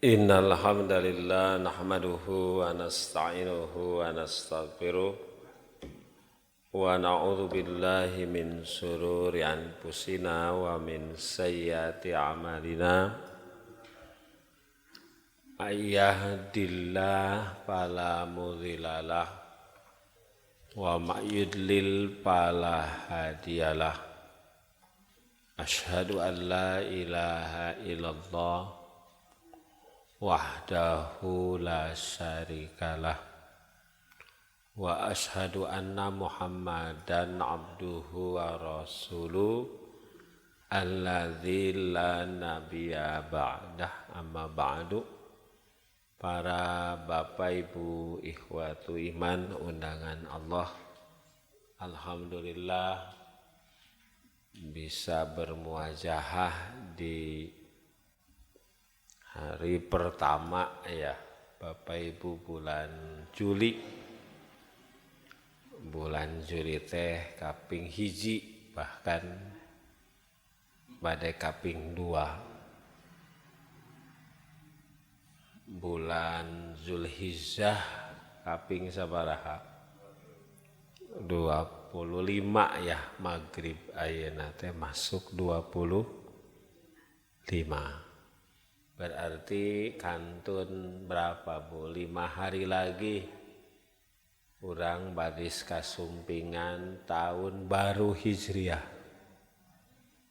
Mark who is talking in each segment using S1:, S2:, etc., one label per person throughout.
S1: Innal hamdalillah nahmaduhu wa nasta'inuhu wa nastaghfiruh wa na'udzu billahi min shururi anfusina wa min sayyiati a'malina may yahdihillahu fala mudhillalah wa may yudlil fala hadiyalah. Asyhadu an la ilaha illallah wahdahu la syarikalah wa asyhadu anna Muhammadan abduhu wa rasuluh alladzi la nabiyya ba'dah. Amma ba'du. Para bapak ibu ikhwatu iman undangan Allah, alhamdulillah bisa bermuajahah di hari pertama ya Bapak Ibu bulan Juli teh kaping hiji bahkan badai kaping 2 bulan Zulhijjah kaping sabaraha 25 ya maghrib ayeuna teh masuk 25. Berarti kantun berapa Bu? 5 hari lagi urang badis kasumpingan tahun baru Hijriah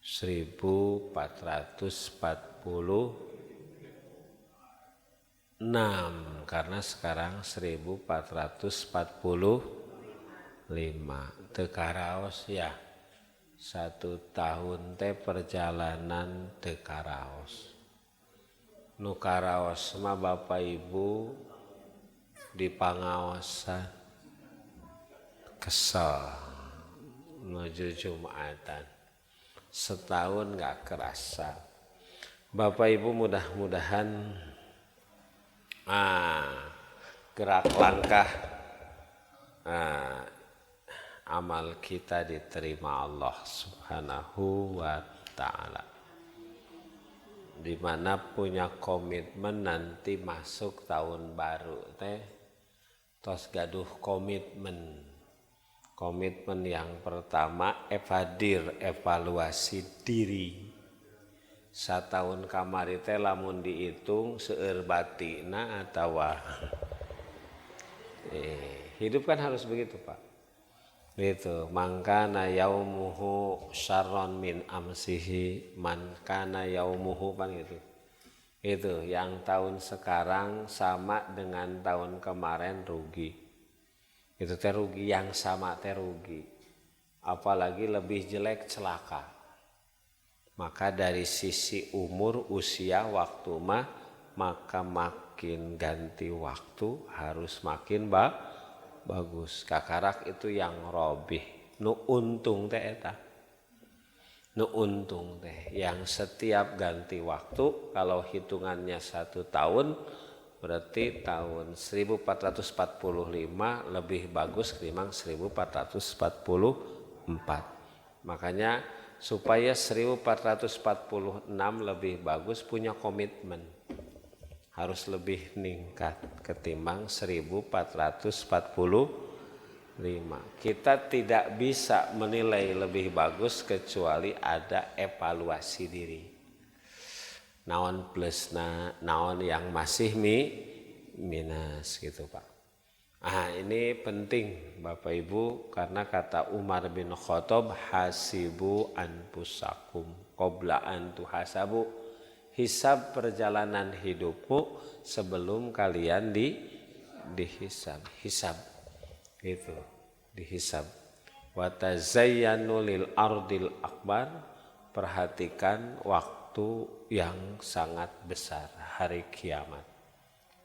S1: 1446 karena sekarang 1445 teu karaos ya 1 tahun teh perjalanan teu karaos. Nu karaos mah Bapak Ibu di pangaosan kesel menuju Jumatan setahun gak kerasa. Bapak Ibu mudah-mudahan gerak langkah amal kita diterima Allah Subhanahu wa ta'ala, dimana punya komitmen nanti masuk tahun baru teh tos gaduh komitmen yang pertama evaluasi diri. Satahun kamari teh lamun dihitung seueur batina atawa hidup kan harus begitu Pak. Gitu, mangkana yaumuhu syarron min amsihi man kana yaumuhu pan gitu. Itu yang tahun sekarang sama dengan tahun kemarin rugi. Itu teh rugi, yang sama teh rugi. Apalagi lebih jelek celaka. Maka dari sisi umur, usia, waktu maka makin ganti waktu harus makin bagus. Kakarak itu yang robih. Nu untung teh eta. Nu untung teh yang setiap ganti waktu, kalau hitungannya 1 tahun berarti tahun 1445 lebih bagus ketimbang 1444. Makanya supaya 1446 lebih bagus punya komitmen. Harus lebih meningkat ketimbang 1445. Kita tidak bisa menilai lebih bagus kecuali ada evaluasi diri. Naon plusna, naon yang masih minus gitu Pak. Ini penting Bapak Ibu, karena kata Umar bin Khattab, hasibu anfusakum qabla an tuhasabu. Hisab perjalanan hidupmu sebelum kalian dihisab. Hisab itu dihisab. Wa tazayyanu lil ardil akbar. Perhatikan waktu yang sangat besar, hari kiamat.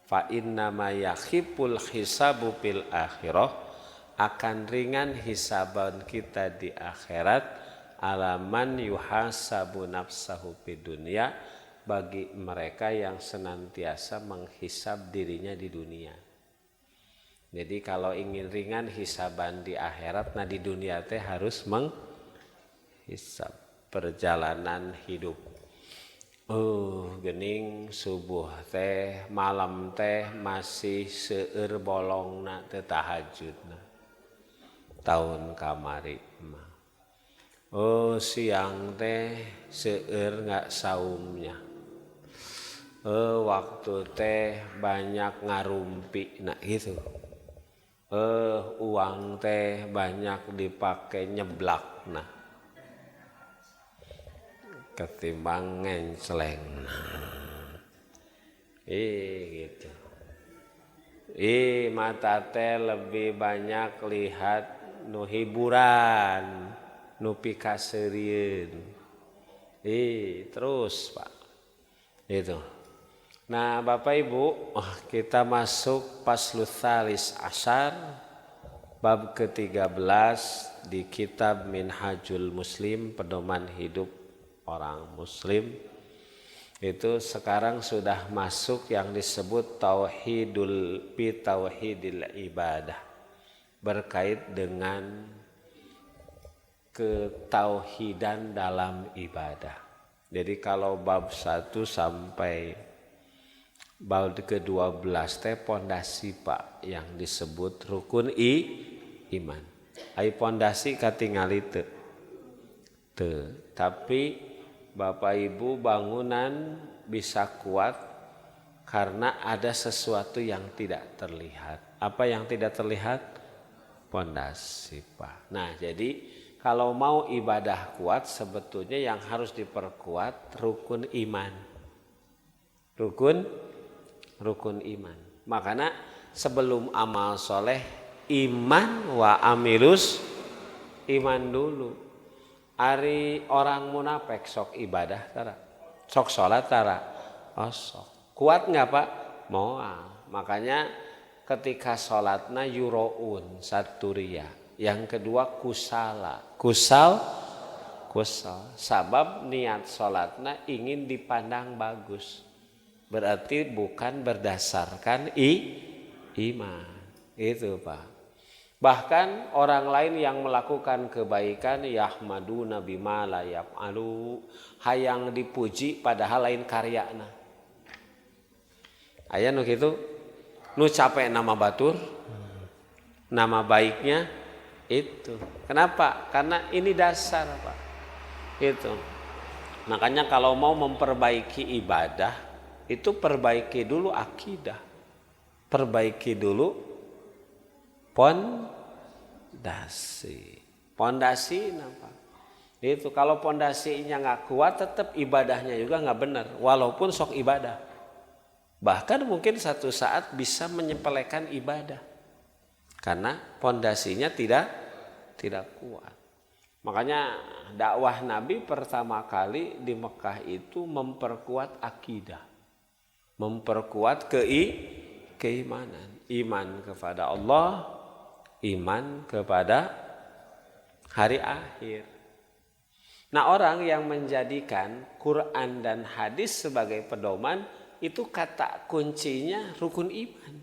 S1: Fa inna ma yakhiful hisabu fil akhirah. Akan ringan hisaban kita di akhirat. Alaman yuhasabu nafsahu fid dunya, bagi mereka yang senantiasa menghisab dirinya di dunia. Jadi kalau ingin ringan hisaban di akhirat, nah di dunia teh harus menghisab perjalanan hidup. Gening subuh teh malam teh masih seueur bolongna teu tahajudna tahun kamari mah. Siang teh seueur nggak saumnya. Waktu teh banyak ngarumpi nah gitu. Uang teh banyak dipakai nyeblak nah ketimbang ngenceleng. Gitu. Mata teh lebih banyak lihat nu hiburan, nu pikaseurieun. Terus Pak. Itu. Nah, Bapak Ibu, kita masuk Faslul Tsalis Asyar bab ke-13 di kitab Minhajul Muslim, pedoman hidup orang muslim. Itu sekarang sudah masuk yang disebut tauhidul ibadah, berkait dengan ketauhidan dalam ibadah. Jadi kalau bab 1 sampai bab ke-12 teh pondasi Pak yang disebut rukun iman. Ai pondasi katingali teu. Tapi Bapak Ibu bangunan bisa kuat karena ada sesuatu yang tidak terlihat. Apa yang tidak terlihat? Pondasi Pak. Nah, jadi kalau mau ibadah kuat sebetulnya yang harus diperkuat rukun iman. Rukun iman. Makanya sebelum amal soleh iman wa amilus iman dulu. Ari orang munafik sok ibadah tara, sok sholat tara, sok. Kuat nggak Pak? Moal. Makanya ketika sholatna yuroun saturia, yang kedua kusala, kusal. Sabab niat sholatna ingin dipandang bagus, berarti bukan berdasarkan iman. Itu Pak. Bahkan orang lain yang melakukan kebaikan yahmaduna bima la yaf'alu, hayang dipuji padahal lain karyana. Aya nu kitu, nu capek nama batur, nama baiknya itu. Kenapa? Karena ini dasar Pak. Itu. Makanya kalau mau memperbaiki ibadah, itu perbaiki dulu akidah. Perbaiki dulu pondasi apa? Itu kalau pondasinya nggak kuat, tetap ibadahnya juga nggak benar, walaupun sok ibadah. Bahkan mungkin satu saat bisa menyepelekan ibadah karena pondasinya tidak kuat. Makanya dakwah Nabi pertama kali di Mekah itu memperkuat akidah, memperkuat keimanan, iman kepada Allah, iman kepada hari akhir. Nah, orang yang menjadikan Quran dan hadis sebagai pedoman itu kata kuncinya rukun iman.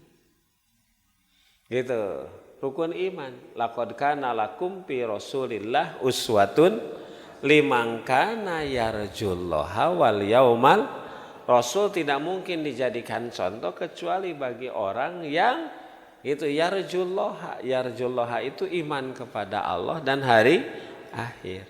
S1: Gitu, rukun iman. Laqad kana lakum fi Rasulillah uswatun liman kana yarjullaha wal yaumal. Rasul tidak mungkin dijadikan contoh kecuali bagi orang yang itu yarjullaha itu iman kepada Allah dan hari akhir.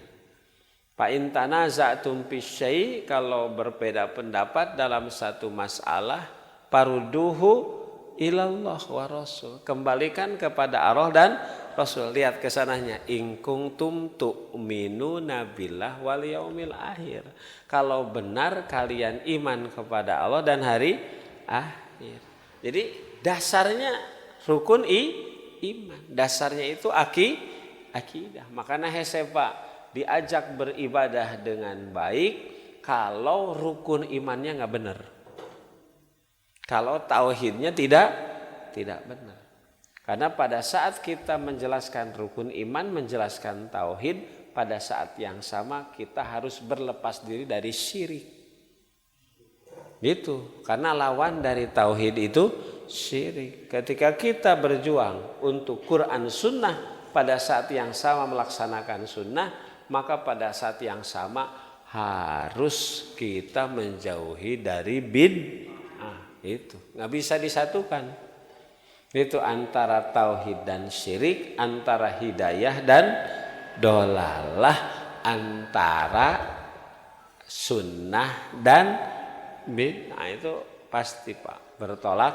S1: Fa in tanaza'tum fi syai', kalau berbeda pendapat dalam satu masalah, farudduhu ilallah wa rasul, kembalikan kepada Allah dan Rasul. Lihat kesananya, in kuntum tu'minuna billah wal yaumil akhir, kalau benar kalian iman kepada Allah dan hari akhir. Jadi dasarnya rukun iman, dasarnya itu akidah. Makanya hese Pak diajak beribadah dengan baik kalau rukun imannya nggak benar, kalau tauhidnya tidak benar. Karena pada saat kita menjelaskan rukun iman, menjelaskan tauhid, pada saat yang sama kita harus berlepas diri dari syirik. Gitu. Karena lawan dari tauhid itu syirik. Ketika kita berjuang untuk Quran Sunnah, pada saat yang sama melaksanakan sunnah, maka pada saat yang sama harus kita menjauhi dari bid'ah. Itu nggak bisa disatukan. Itu antara tauhid dan syirik, antara hidayah dan dolalah, antara sunnah dan bid'ah. Itu pasti Pak bertolak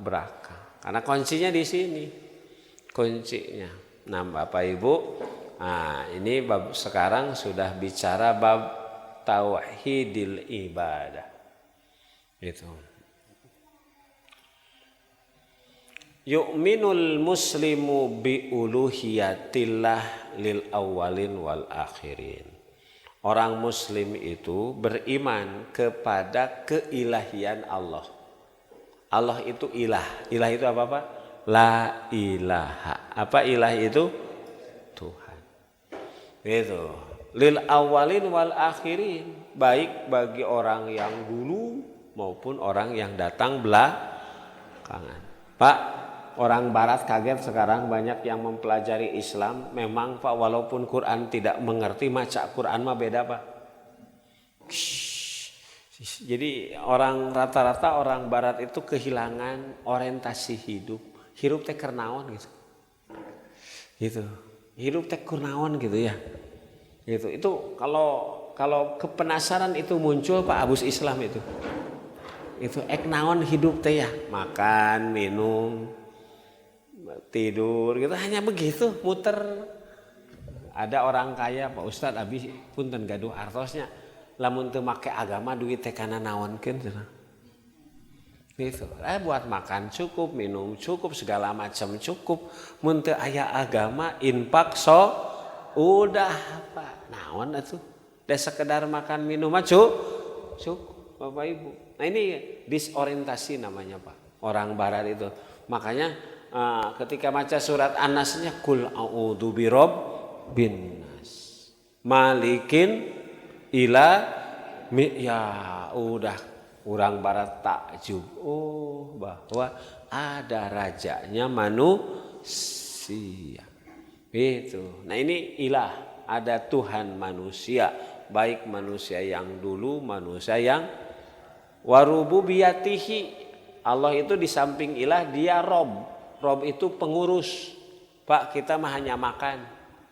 S1: belakang. Karena kuncinya di sini. Kuncinya. Nah, Bapak Ibu, ini bab sekarang sudah bicara bab tauhidil ibadah. Itu. Yu'minul muslimu bi uluhiyatillah lil awwalin wal akhirin. Orang muslim itu beriman kepada keilahian Allah. Allah itu ilah. Ilah itu apa Pak? La ilaha. Apa ilah itu? Tuhan. Itu. Lil awwalin wal akhirin. Baik bagi orang yang dulu maupun orang yang datang belakangan. Pak, orang barat kaget sekarang banyak yang mempelajari Islam. Memang Pak, walaupun Quran tidak mengerti, maca Quran mah beda Pak. Jadi rata-rata orang barat itu kehilangan orientasi hidup. Hidup teh kernaon gitu. Gitu. Hidup teh kurnaon gitu ya. Gitu. Itu kalau kepenasaran itu muncul Pak abus Islam itu. Itu naon hidup teh ya. Makan, minum, tidur gitu, hanya begitu muter. Ada orang kaya Pak Ustadz abis punten gaduh artosnya lamun teu make agama duit teh kana naonkeun cenah. Gitu. Buat makan cukup, minum cukup, segala macam cukup. Mun teu aya agama infak udah Pak. Naon atuh? Da sekedar makan minum mah cukup Bapak Ibu. Nah ini disorientasi namanya Pak. Orang barat itu. Makanya ketika baca surat An-Nasnya kul a'udzu birabbin nas malikin ya udah orang barat takjub bahwa ada rajanya manusia itu. Nah ini ilah, ada Tuhan manusia, baik manusia yang dulu, manusia yang warububiyatihi. Allah itu di samping ilah dia Rob. Rob itu pengurus. Pak, kita mah hanya makan,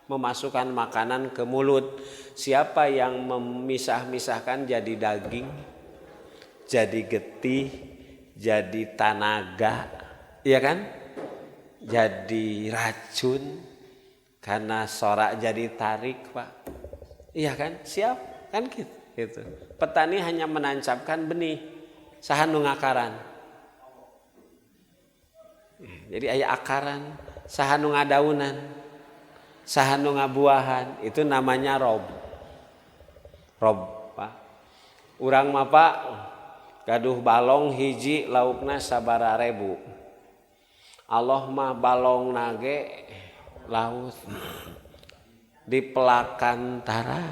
S1: memasukkan makanan ke mulut. Siapa yang memisah-misahkan jadi daging, jadi getih, jadi tanaga, iya kan? Jadi racun, karena sorak jadi tarik Pak. Iya kan? Siap? Kan gitu. Petani hanya menancapkan benih, saha nu ngakaran. Jadi aya akaran, saha nu ngadaunan, saha nu ngabuahan, itu namanya rob. Rob, Pak. Urang mah Pak, gaduh balong hiji laukna 3.000. Allah mah balong nage laut. Di pelakan tara,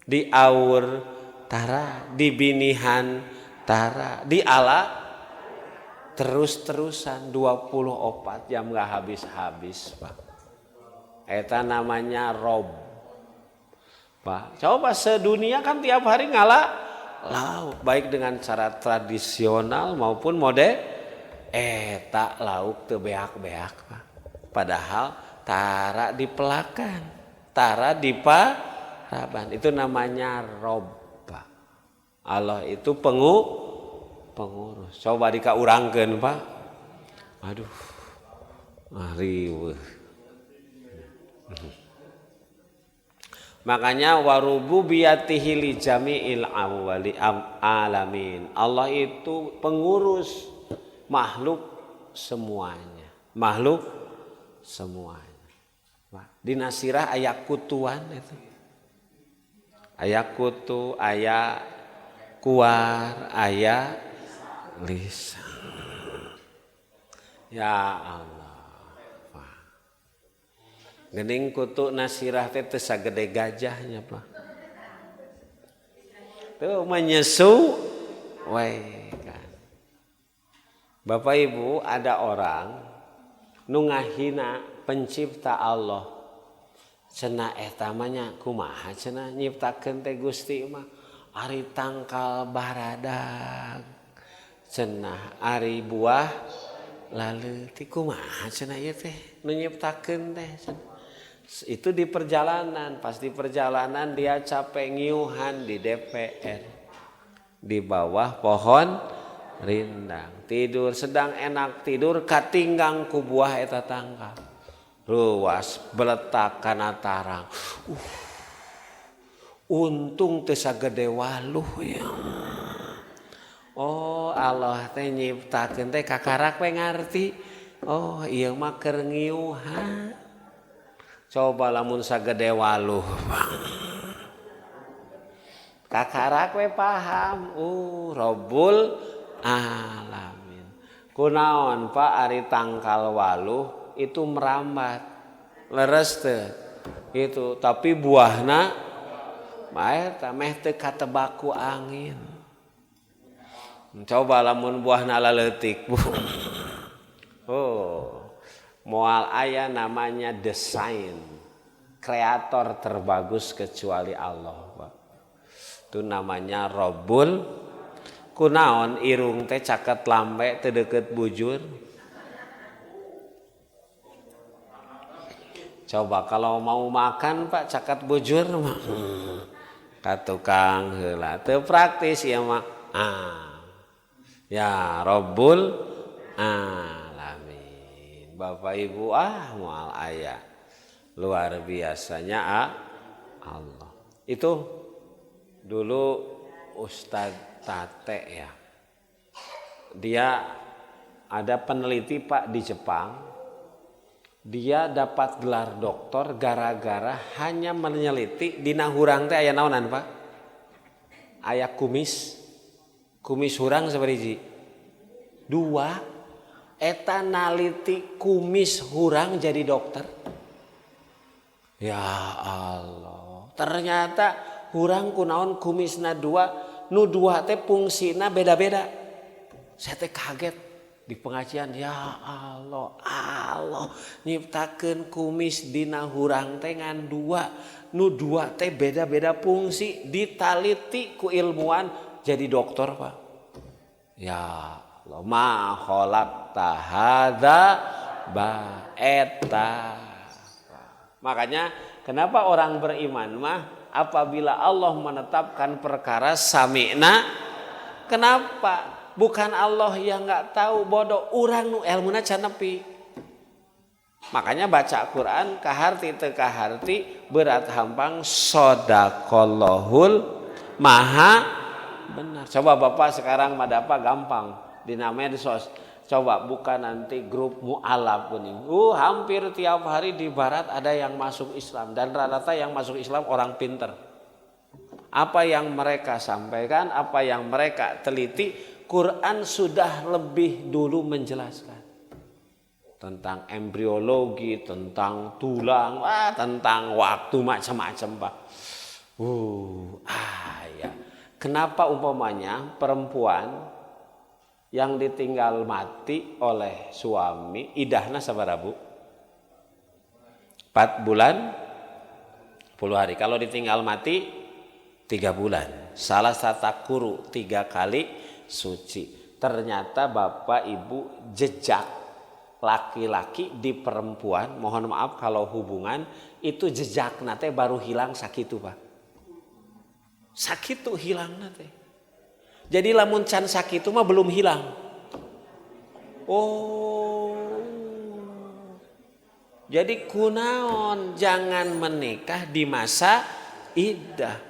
S1: di aur tara, di binihan tara, di ala terus-terusan 24 jam gak habis-habis Pak. Eta namanya rob Pak. Coba sedunia kan tiap hari ngala lauk, baik dengan cara tradisional maupun modern. Eta lauk teu beak-beak Pak. Padahal tara di pelakan, tara di paraban, itu namanya rob Pak. Allah itu pengurus. Coba dikaurangkeun Pak. Aduh. Riweuh. Makanya warububiyatihi li jami'il awwali alamin. Allah itu pengurus makhluk semuanya. Makhluk semuanya. Di Nasirah aya kutuan itu. Aya kutu, aya kuar, aya lisan. Ya Allah. Geuning kutu Nasirah teh teu sagede gajahnya Pak. Tuh menyesu we kan. Bapak Ibu, ada orang nu ngahina pencipta Allah. cenah eta mah nya kumaha cenah nyiptakeun teh Gusti mah ari tangkal baradag cenah ari buah laleutik kumaha cenah ieu teh nu nyiptakeun teh itu di perjalanan. Pas di perjalanan dia capek ngiuhan di DPR di bawah pohon rindang tidur sedang enak tidur katinggang ku buah eta tangkal ruas beletak kana tarang untung teu sagede waluh ya. Oh Allah teh nyiptakeun teh kakarak we ngarti oh ieu mah keur ngiuhan coba lamun sagede waluh kakarak we paham Rabbul alamin kunaon Pak ari tangkal waluh itu merambat leres teu itu tapi buahna meh teu katebak ku angin coba lamun buahna laleutik oh moal aya namanya desain kreator terbagus kecuali Allah Pak. Itu namanya Rabbul kunaon irung teh caket lambe teu deukeut bujur coba kalau mau makan Pak caket bujur mah ka tukang heula teu praktis ieu mah ya Rabbul Bapak Ibu moal aya luar biasanya Allah. Itu dulu Ustadz Tate ya. Dia ada peneliti Pak di Jepang. Dia dapat gelar doktor gara-gara hanya meneliti dina hurang teh aya naonan Pak? Aya kumis. Kumis hurang sabaraha? 2. Eta naliti kumis hurang jadi dokter. Ya Allah. Ternyata hurang kunaon kumisna 2, nu 2 teh fungsina beda-beda. Saya teh kaget di pengajian ya Allah. Allah nyiptakeun kumis dina hurang teh ngan 2. Nu 2 teh beda-beda fungsi ditaliti ku ilmuwan jadi dokter Pak. Ya Allah ma khalaqta hadza baeta. Makanya kenapa orang beriman mah apabila Allah menetapkan perkara sami'na kenapa? Bukan Allah yang enggak tahu bodoh urang nu elmuna can nepi. Makanya baca Quran kaharti teu kaharti berat hampang shadaqallahul maha benar. Coba Bapak sekarang madapa gampang dina medsos. Coba buka nanti grup mu'alaf kuning. Hampir tiap hari di barat ada yang masuk Islam dan rata-rata yang masuk Islam orang pinter. Apa yang mereka sampaikan, apa yang mereka teliti, Quran sudah lebih dulu menjelaskan tentang embriologi, tentang tulang, tentang waktu macam-macam Pak. Ya. Kenapa umpamanya perempuan yang ditinggal mati oleh suami idahna sabaraha Bu? 4 bulan 10 hari. Kalau ditinggal mati 3 bulan. Salah satakuru 3 kali suci. Ternyata Bapak Ibu jejak laki-laki di perempuan, mohon maaf kalau hubungan itu jejak nate baru hilang sakitu Pak. Sakitu hilang nate. Jadi lamun can sakitu mah belum hilang. Jadi kunaon jangan menikah di masa iddah.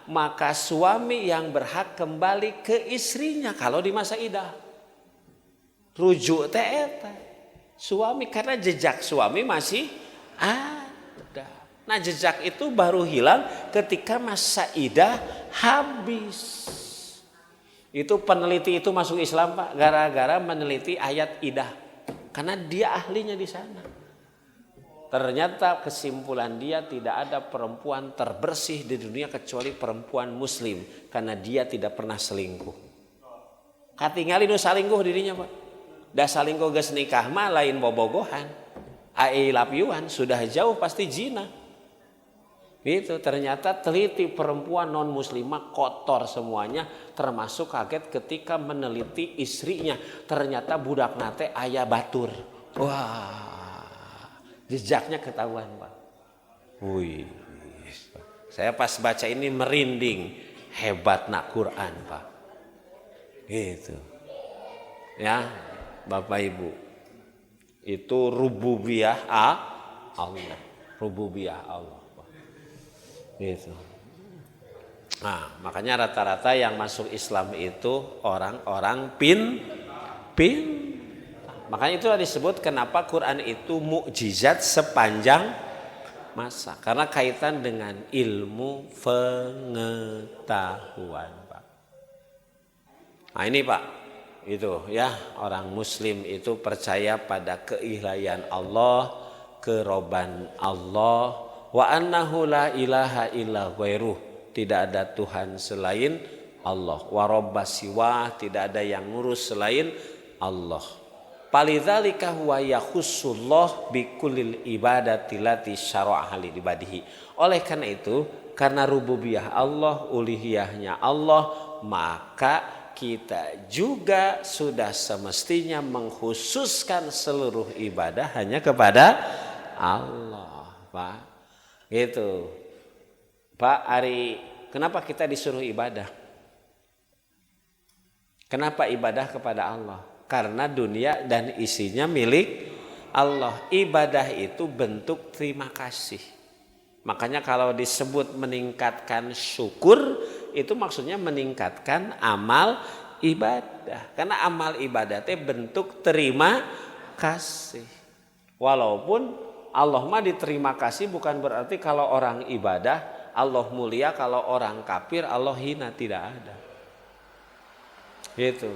S1: Maka suami yang berhak kembali ke istrinya kalau di masa iddah. Rujuk teh eta. Suami karena jejak suami masih ada. Nah jejak itu baru hilang ketika masa iddah habis. Itu peneliti itu masuk Islam Pak gara-gara meneliti ayat iddah karena dia ahlinya di sana. Ternyata kesimpulan dia tidak ada perempuan terbersih di dunia kecuali perempuan muslim karena dia tidak pernah selingkuh. Katingali nu salingkuh dirinya Pak. Da salingkuh geus nikah mah lain bobogohan. I love you-an sudah jauh pasti zina. Itu ternyata teliti perempuan non muslimah kotor semuanya, termasuk kaget ketika meneliti istrinya, ternyata budak nate aya batur. Wah, jejaknya ketahuan Pak. Wih, saya pas baca ini merinding, hebat nak Quran Pak. Gitu. Ya, Bapak Ibu, itu rububiyah Allah, rububiyah Allah. Gitu. Nah, makanya rata-rata yang masuk Islam itu orang-orang pin. Makanya itu disebut kenapa Quran itu mukjizat sepanjang masa, karena kaitan dengan ilmu pengetahuan, Pak. Nah, ini Pak, itu ya, orang muslim itu percaya pada keilahian Allah, keroban Allah, wa annahu la ilaha illa ghairuh, tidak ada Tuhan selain Allah, wa rabbas siwa, tidak ada yang ngurus selain Allah. Palidzalika huwa yakhussullah bikulil ibadati lati syara'a li ibadihi. Oleh karena itu, karena rububiyah Allah, uluhiyahnya Allah, maka kita juga sudah semestinya mengkhususkan seluruh ibadah hanya kepada Allah, Pak. Gitu. Pak Ari, kenapa kita disuruh ibadah? Kenapa ibadah kepada Allah? Karena dunia dan isinya milik Allah. Ibadah itu bentuk terima kasih. Makanya kalau disebut meningkatkan syukur, itu maksudnya meningkatkan amal ibadah. Karena amal ibadah itu bentuk terima kasih. Walaupun Allah mah diterima kasih bukan berarti kalau orang ibadah Allah mulia, kalau orang kafir Allah hina, tidak ada. Gitu.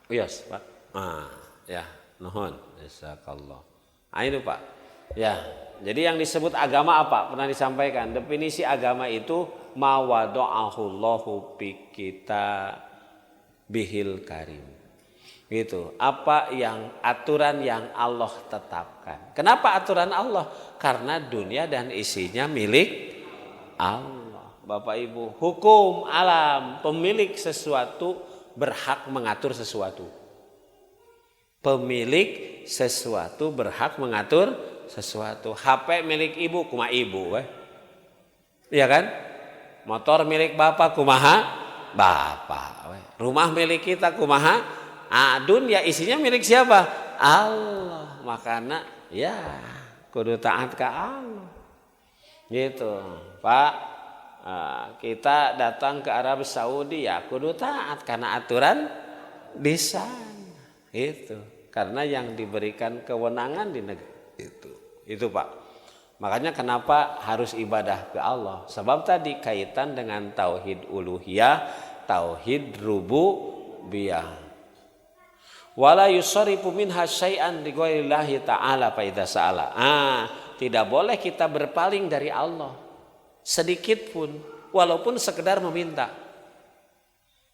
S1: Yes, Pak. Ya, nuhun. Jazakallah. Itu Pak. Ya, jadi yang disebut agama apa? Pernah disampaikan. Definisi agama itu ma wada'ahullahu bi kita bihil karim. Gitu. Apa yang aturan yang Allah tetapkan. Kenapa aturan Allah? Karena dunia dan isinya milik Allah. Bapak Ibu, hukum alam, pemilik sesuatu berhak mengatur sesuatu. Pemilik sesuatu berhak mengatur sesuatu. HP milik ibu, kumaha ibu, iya kan? Motor milik bapak, kumaha bapak. Rumah milik kita, kumaha. Dunia isinya milik siapa? Allah. Makanya ya kudu taat ke Allah. Gitu, Pak. Kita datang ke Arab Saudi ya kudu taat karena aturan di sana. Itu. Karena yang diberikan kewenangan di negeri itu. Itu Pak. Makanya kenapa harus ibadah ke Allah? Sebab tadi kaitan dengan tauhid uluhiyah, tauhid rububiyah. Wala yusarifu minha syai'an li ghairillahi ta'ala fa idza sa'ala. Tidak boleh kita berpaling dari Allah sedikit pun, walaupun sekedar meminta.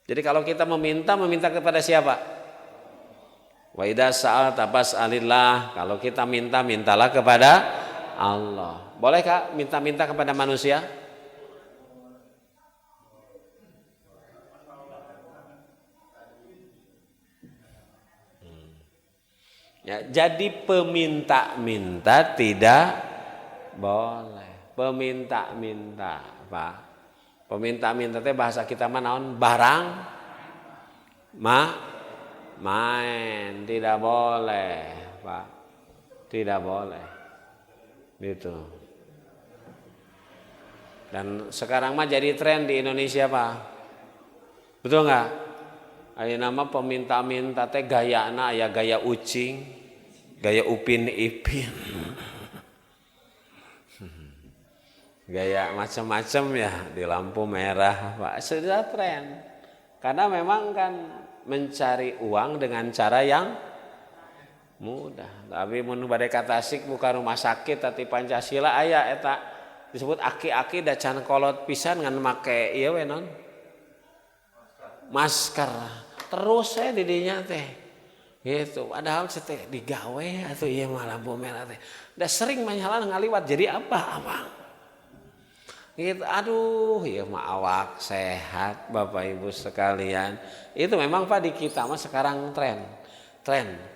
S1: Jadi kalau kita meminta kepada siapa? Wa idza sa'alta fas'alillah. Kalau kita minta, mintalah kepada Allah. Bolehkah minta kepada manusia? Ya, jadi peminta-minta tidak boleh. Peminta-minta, Pak. Peminta-minta teh bahasa kita mah naon? Barang main, tidak boleh, Pak. Tidak boleh. Gitu. Dan sekarang mah jadi tren di Indonesia, Pak. Betul nggak? Ada nama peminta-minta teh gayana ya gaya ucing, gaya upin ipin, gaya macam-macam ya di lampu merah, Pak. Sudah tren. Karena memang kan mencari uang dengan cara yang mudah. Tapi mun bade ka Tasik bukan rumah sakit tapi Pancasila aya eta disebut aki-aki da can kolot pisan ngan make ieu we non masker. Terus saya didinya teh Gitu, padahal teh digawe atau iya mah lampu merah teh. Udah sering manyalan ngaliwat jadi apa abang? Gitu, aduh, ya mah awak sehat Bapak Ibu sekalian. Itu memang Pak di kita mah sekarang tren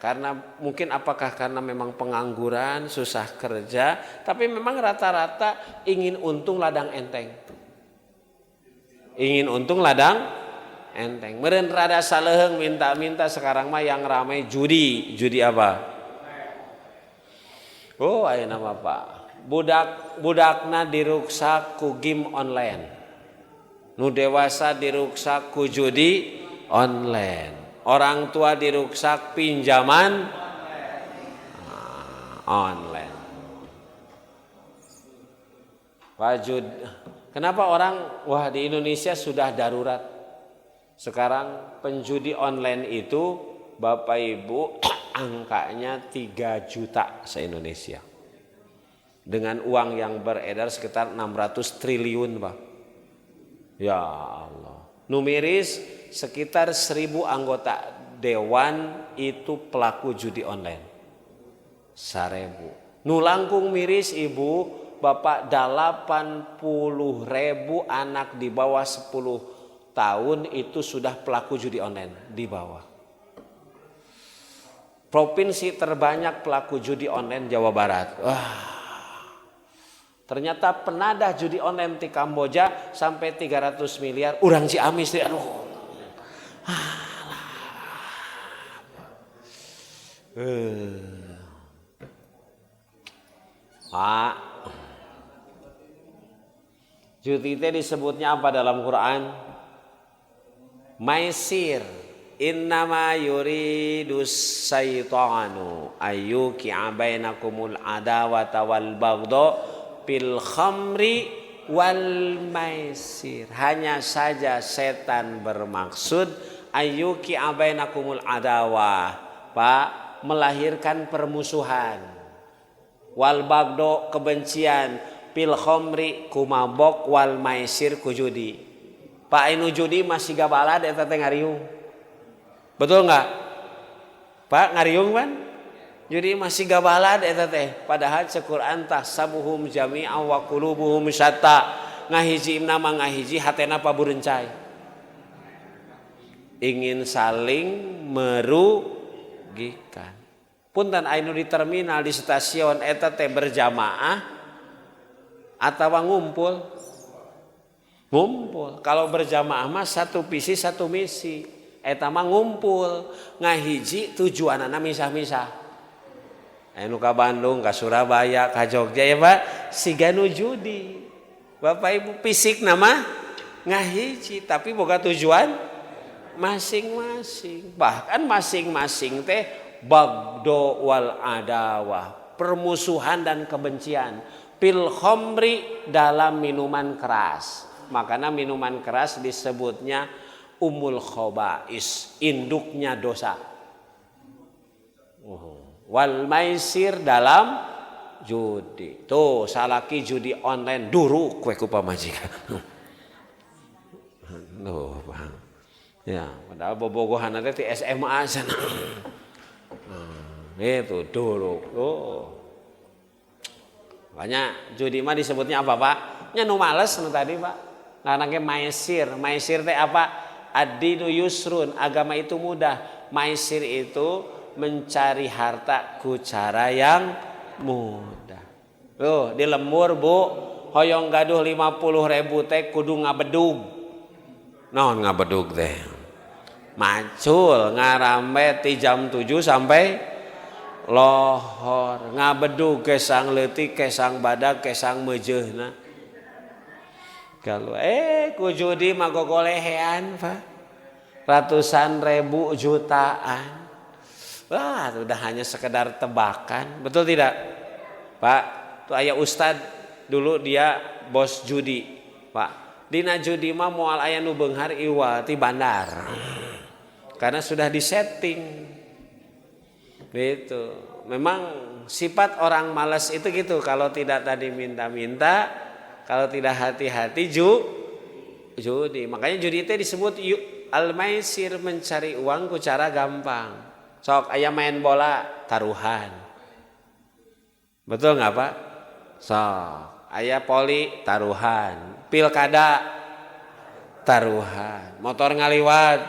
S1: karena mungkin apakah karena memang pengangguran, susah kerja, tapi memang rata-rata ingin untung ladang enteng. Ingin untung ladang enteng. Meureun rada saleheng minta-minta sekarang mah yang ramai judi apa? Oh, aya nama Pak. Budakna diruksak ku game online. Nu dewasa diruksak ku judi online. Orang tua diruksak pinjaman online. Wajud. Kenapa orang wah di Indonesia sudah darurat. Sekarang penjudi online itu Bapak Ibu angkanya 3 juta se-Indonesia. Dengan uang yang beredar sekitar 600 triliun Pak. Ya Allah. Numeris sekitar 1000 anggota dewan itu pelaku judi online. 1000. Nu langkung miris Ibu, Bapak 80.000 anak di bawah 10 tahun itu sudah pelaku judi online di bawah. Provinsi terbanyak pelaku judi online Jawa Barat. Wah. Ternyata penadah judi online di Kamboja sampai 300 miliar. Urang Ciamis deh, aduh. Pak, judi itu disebutnya apa dalam Quran? Maisir. Innama yuridus syaitanu ayyuki'a bainakumul adawata wal baghdha bil khamri wal maisir. Hanya saja setan bermaksud ayyuki'a bainakumul adawah, Pak, melahirkan permusuhan. Wal baghdha kebencian, bil khamri kumabok, wal maisir kujudi. Pak anu judi masih gabalad eta teh ngariung. Betul enggak? Pak ngariung kan? Jadi masih gabalad eta teh. Padahal Al-Qur'an tahsabuhum jami'a wa qulubuhum syatta. Ngahiji nama ngahiji hatena paburencai. Ingin saling merugikan. Punten anu di terminal di stasiun eta teh berjamaah atawa ngumpul. Ngumpul. Kalau berjamaah mah satu visi satu misi. Eta mah ngumpul, ngahiji tujuanana misah-misah. Anu ka Bandung, ka Surabaya, ka Jogja ya Pak, siga nu judi. Bapak Ibu fisik nama ngahiji, tapi boga tujuan masing-masing. Bahkan masing-masing teh bagdo wal adawah, permusuhan dan kebencian. Pil khamri dalam minuman keras. Makanya minuman keras disebutnya umul khobais, induknya dosa. Wal maisir dalam judi. Tuh salaki judi online duruk kue ku pamajikan. Loh, Bang. Ya, padahal bobogohan nanti di SMA sana. Itu duruk. Oh. Makanya judi mah disebutnya apa, Pak? Nya nu males nu tadi, Pak. Ngaranna maisir. Maisir teh apa? Ad-dinu yusrun, agama itu mudah. Maisir itu mencari harta ku cara yang mudah. Tuh, di lembur Bu, hoyong gaduh 50.000 teh kudu ngabedug. Naon ngabedug teh? Macul ngarambe ti jam 7 sampai lohor. Ngabedug kesang leutik, kesang badag, kesang meujeuna. Kalau ku judi mah gogolehean Pak. Ratusan ribu jutaan. Wah, udah hanya sekedar tebakan. Betul tidak? Pak, tuh aya ustad dulu dia bos judi, Pak. Dina judi mah moal aya nu beunghar iwal ti bandar. Karena sudah disetting. Gitu. Memang sifat orang malas itu gitu, kalau tidak tadi minta-minta, kalau tidak hati-hati judi. Makanya judi itu disebut al-maisir, mencari uang ku cara gampang. Sok aya main bola taruhan. Betul nggak Pak? Sok aya poli taruhan, pilkada taruhan, motor ngaliwat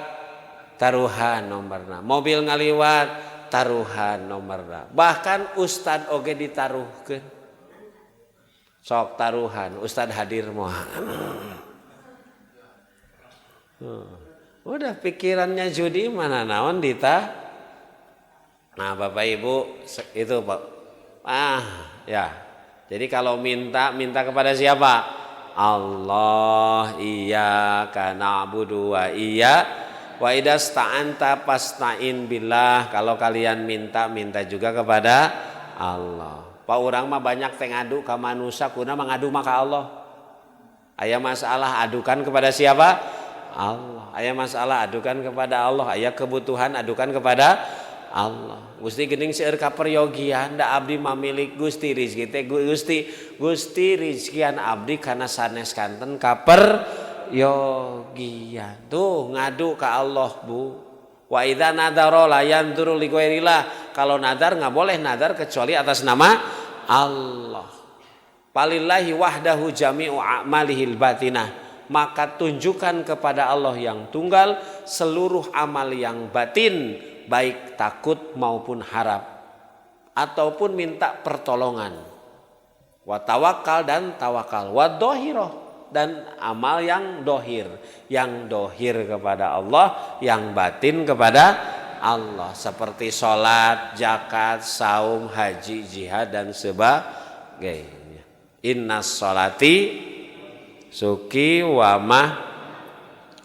S1: taruhan nomorna, mobil ngaliwat taruhan nomorna, bahkan ustad oge ditaruhkeun. Sok taruhan, ustad hadir moal. Udah pikirannya judi mana naon dita. Nah Bapak Ibu itu Pak. Ya. Jadi kalau minta kepada siapa? Allah, iyyaka na'budu wa idasta'anta fasta'in billah. Kalau kalian minta juga kepada Allah. Pak urang mah banyak teh ngadu ka manusia, kuna mangadu mah ka Allah. Aya masalah adukan kepada siapa? Allah. Aya masalah adukan kepada Allah, aya kebutuhan adukan kepada Allah. Gusti geuning seueur kaperyogian da abdi mamilik Gusti rizki teh Gusti rizkian abdi kana sanes kanten kaperyogian. Tuh ngadu ka Allah Bu. Wa idza nadara la yanzuru li ghairillah. Kalau nadar enggak boleh nadar kecuali atas nama Allah. Palillahi wahdahu jami'u a'malihil batinah. Maka tunjukkan kepada Allah yang tunggal seluruh amal yang batin, baik takut maupun harap, ataupun minta pertolongan. Wa tawakkal dan tawakal, wa dohiroh dan amal yang dohir kepada Allah, yang batin kepada Allah, seperti sholat, zakat, saum, haji, jihad dan sebagainya. Innas sholati suki wa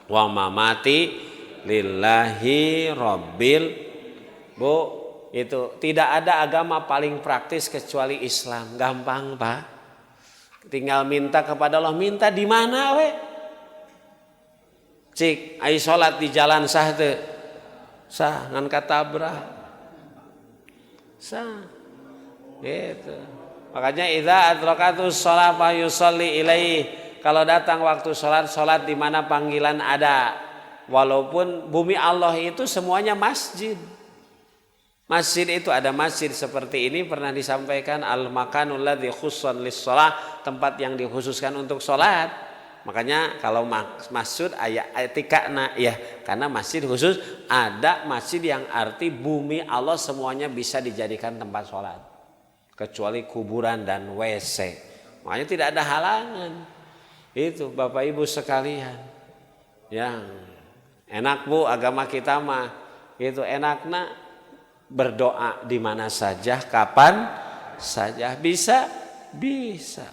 S1: mamati lillahi rabbil. Bu, itu tidak ada agama paling praktis kecuali Islam. Gampang Pak, tinggal minta kepada Allah. Minta di mana we? Cik ai salat di jalan sah teu? Sah ngan katabrak sah gitu. Makanya idza adrakatus shalah fa yusalli ilaihi. Kalau datang waktu salat di mana panggilan ada. Walaupun bumi Allah itu semuanya masjid. Masjid itu ada masjid seperti ini pernah disampaikan, al makanul ladzi khussan lis shalah, tempat yang dikhususkan untuk salat. Makanya kalau masjid aya etikana ya, karena masjid khusus, ada masjid yang arti bumi Allah semuanya bisa dijadikan tempat salat. Kecuali kuburan dan WC. Makanya tidak ada halangan. Itu Bapak Ibu sekalian. Yang enak Bu, agama kita mah itu enakna berdoa di mana saja, kapan saja bisa.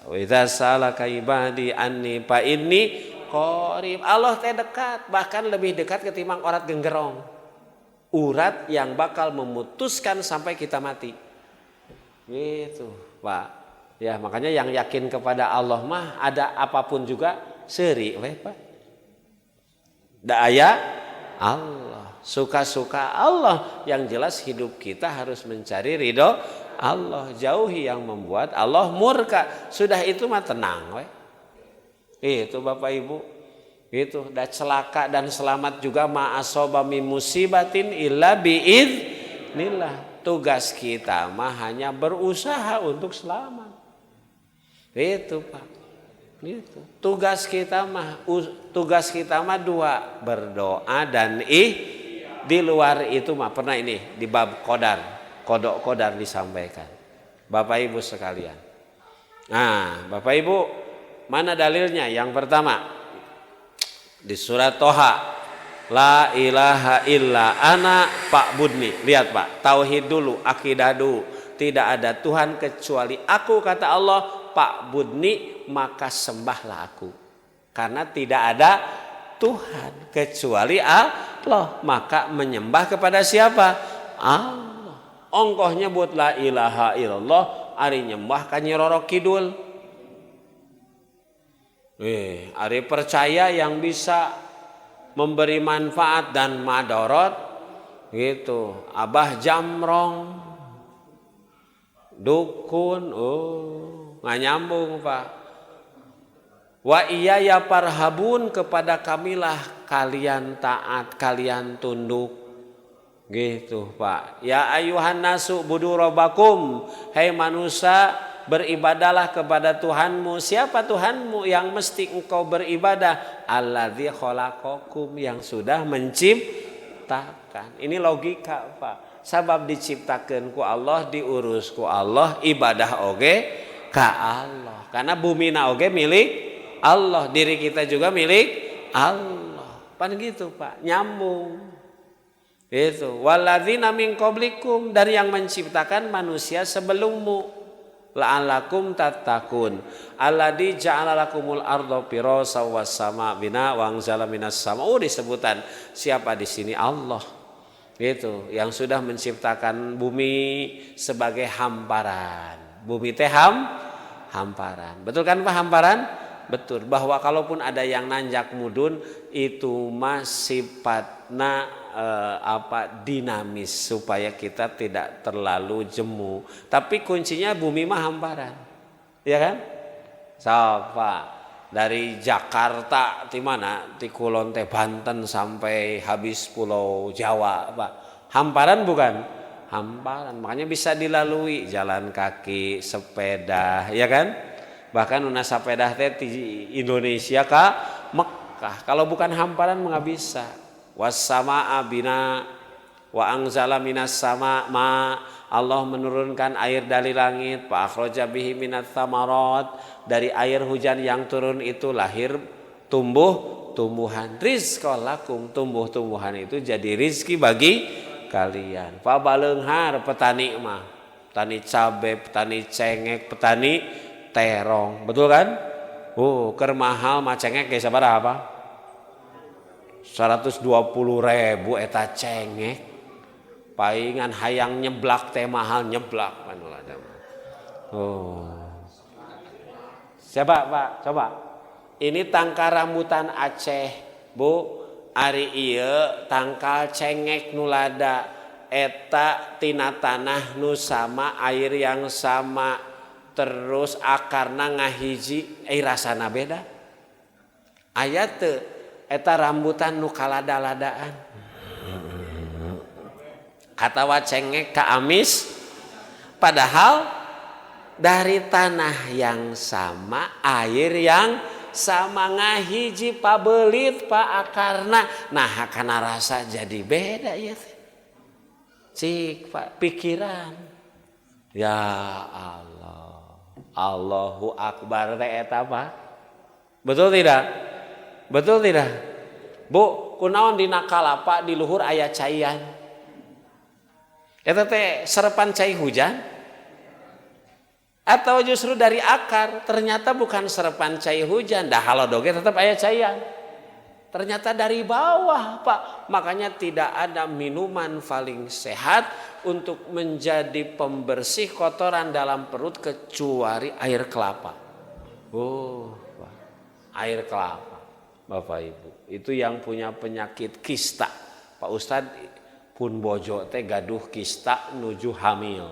S1: Wa idza salaka ibadi anni fa inni qarib. Allah teh dekat, bahkan lebih dekat ketimbang urat genggerong. Urat yang bakal memutuskan sampai kita mati. Gitu Pak. Ya makanya yang yakin kepada Allah mah ada apapun juga seuri we Pak. Da aya Allah, suka-suka Allah. Yang jelas hidup kita harus mencari ridho Allah, jauhi yang membuat Allah murka. Sudah itu mah tenang we. Itu Bapak Ibu. Itu dah celaka dan selamat juga ma asoba min musibatin illa biidznillah. Tugas kita mah hanya berusaha untuk selamat. Itu Pak. Itu. Tugas kita mah dua, berdoa dan di luar itu mah pernah ini di bab qadar, kodok qadar disampaikan. Bapak Ibu sekalian. Nah, Bapak Ibu, mana dalilnya? Yang pertama di surat Toha. La ilaha illa ana fa'budni. Lihat Pak, tauhid dulu, akidah dulu. Tidak ada Tuhan kecuali aku, kata Allah. Fa'budni, maka sembahlah aku. Karena tidak ada Tuhan kecuali Allah, maka menyembah kepada siapa? Allah. Ongkohnya buat la ilaha illallah, ari nyembah ka Nyi Roro Kidul. Ari percaya yang bisa memberi manfaat dan madorot gitu. Abah Jamrong, dukun, nggak nyambung Pak. Wa iya ya parhabun, kepada kamilah kalian taat, kalian tunduk. Gitu Pak. Ya ayuhan nasu budu robbakum. Hai manusia, beribadahlah kepada Tuhanmu. Siapa Tuhanmu yang mesti engkau beribadah? Alladzi khalaqakum, yang sudah menciptakan. Ini logika Pak. Sabab diciptakeun ku Allah, diurus ku Allah, ibadah oge ka Allah. Karena bumi na oge milik Allah, diri kita juga milik Allah. Pan gitu Pak, nyambung. Itu walladzina min qablikum, dari yang menciptakan manusia sebelummu, la'allakum tattaqun, alladzi ja'ala lakumul arda firasha was sama bina wa anzala minas sama. Disebutan siapa di sini? Allah. Itu yang sudah menciptakan bumi sebagai hamparan. Bumi teh hamparan. Betul kan Pak, hamparan? Betul, bahwa kalaupun ada yang nanjak mudun itu mah sifatna dinamis supaya kita tidak terlalu jemu. Tapi kuncinya bumi mah hamparan. Ya kan? Sapa dari Jakarta di mana? Di Kulon teh Banten sampai habis Pulau Jawa, Pak. Hamparan bukan? Hamparan. Makanya bisa dilalui jalan kaki, sepeda, ya kan? Bahkan una sepeda teh di Indonesia ka Mekah. Kalau bukan hamparan nggak bisa. Was-samaa bina wa anzala minas sama ma, Allah menurunkan air dari langit, fa akhraja bihi minats tsamarat, dari air hujan yang turun itu lahir tumbuhan. Rizqal lakum, tumbuh-tumbuhan itu jadi rizki bagi kalian. Fa baleunghar petani mah, petani cabe, petani cengek, petani terong, betul kan? Keur mahal mah cengek ge sabaraha? 120.000 eta cengek. Paingan hayang nyeblak teh mahal nyeblak manula. Siapa Pak? Coba. Ini tangkal rambutan Aceh, Bu. Ari ieu tangkal cengek nulada eta tina tanah nu sama, air yang sama, terus akarna ngahiji, rasana beda. Aya teu eta rambutan nu kalada-ladaan, atawa cengek ka amis, padahal dari tanah yang sama, air yang sama, ngahiji pabelit pa akarna, nah kana rasa jadi beda ya. Cik Pak, pikiran. Ya Allah, Allahu Akbar teh eta Pak. Betul tidak? Betul tidak? Bu, kunaon dina kalapa di luhur aya caian. Eta teh serepan cai hujan? Atau justru dari akar ternyata bukan serepan cai hujan, dah halodoge tetap aya caian. Ternyata dari bawah Pak. Makanya tidak ada minuman paling sehat untuk menjadi pembersih kotoran dalam perut kecuali air kelapa. Pak. Air kelapa. Bapak Ibu, itu yang punya penyakit kista. Pak Ustad pun bojo teh gaduh kista nuju hamil.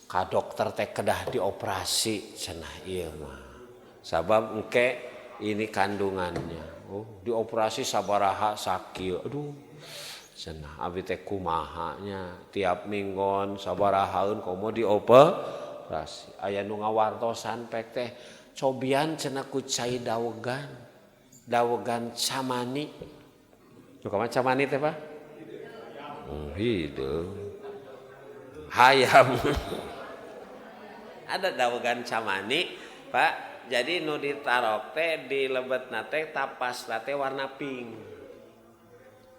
S1: Ka dokter teh kedah dioperasi cenah ieu mah. Sabab engke ini kandungannya. Dioperasi sabaraha sakieu. Aduh. Cenah abi teh kumaha nya, tiap minggon sabarahaeun komo dioperasi. Aya nu ngawartosan pek teh cobian cenah ku cai dawegan camani. Kumaha camani teh Pak? Hideung. Hayam. Ada dawegan camani, Pak. Jadi nu ditarok teh di lebetna teh tapasna teh warna pink.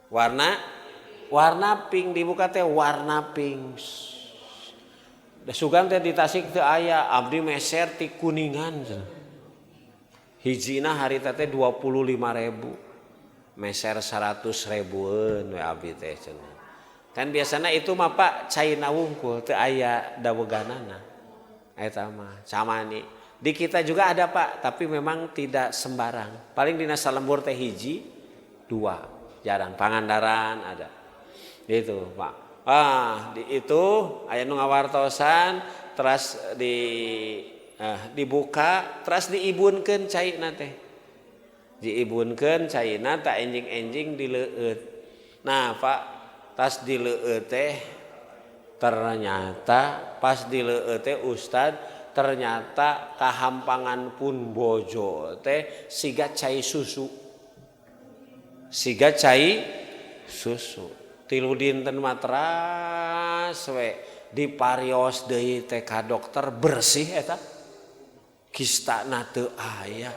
S1: Warna pink, dibuka teh warna pink. Da sugan teh di Tasik teh aya, abdi meser ti Kuningan. Hijina harita teh 25.000, meser 100.000-eun we abdi teh cenah. Kan biasana itu mah Pak caina wungkul teu aya daweganana. Eta mah camani. Di kita juga ada Pak, tapi memang tidak sembarang. Paling dina Salembur teh hiji, 2, jarang. Pangandaran ada. Gitu Pak. Itu aya nu ngawartosan terus dibuka terus diibunkeun caina teh. Diibunkeun caina tak enjing-enjing dileueut. Nah, Pak, tas dileueuh teh ternyata pas dileueuh teh Ustad ternyata kahampangan pun bojo teh siga cai susu. Siga cai susu. Tilu dinten matras we diparios deui teh ka dokter bersih eta. Kistana teu aya.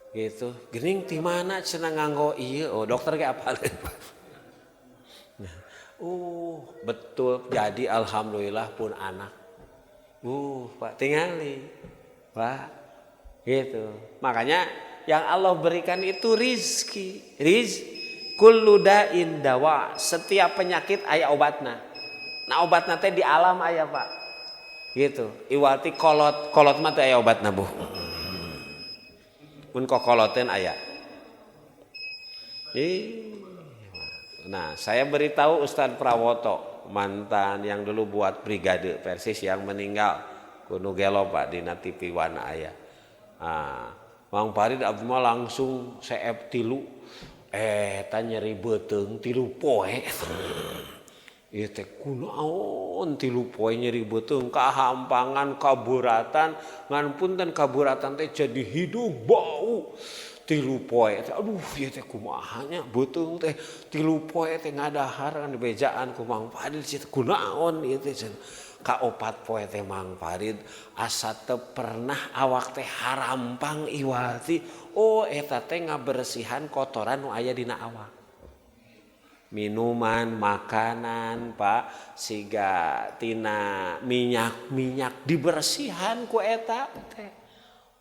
S1: Gitu. Geuning ti mana cenah nganggo ieu? Oh, dokter ge apaleun. Betul. Jadi alhamdulillah pun anak. Pak tingali. Pak. Gitu. Makanya yang Allah berikan itu rizki. Kullu da'in dawa. Setiap penyakit aya obatna. Nah obatna teh di alam aya, Pak. Gitu. Iwati kolot mah teh aya obatna, Bu. Mun kokoloten aya. Nah, saya beritahu Ustadz Prawoto, mantan yang dulu buat Brigade Persis yang meninggal kuno gelo Pak di TV Wana aya. Mang Farid Abdul langsung seep tilu nyeri beuteung 3 poe. Ieu teh kunaon 3 poe nyeri beuteung kahampangan kaburatan ngan punten kaburatan teh jadi hidung bau 3 poe teh aduh ieu teh kumaha nya beuteung teh 3 poe teh ngadahar kan dibejaan ku Mang Farid cieu kunaon ieu teh ka 4 poe teh Mang Farid asa teu pernah awak teh harampang iwati eta teh ngabersihan kotoran nu aya dina awak. Minuman, makanan, Pak, siga tina minyak dibersihan ku eta teh.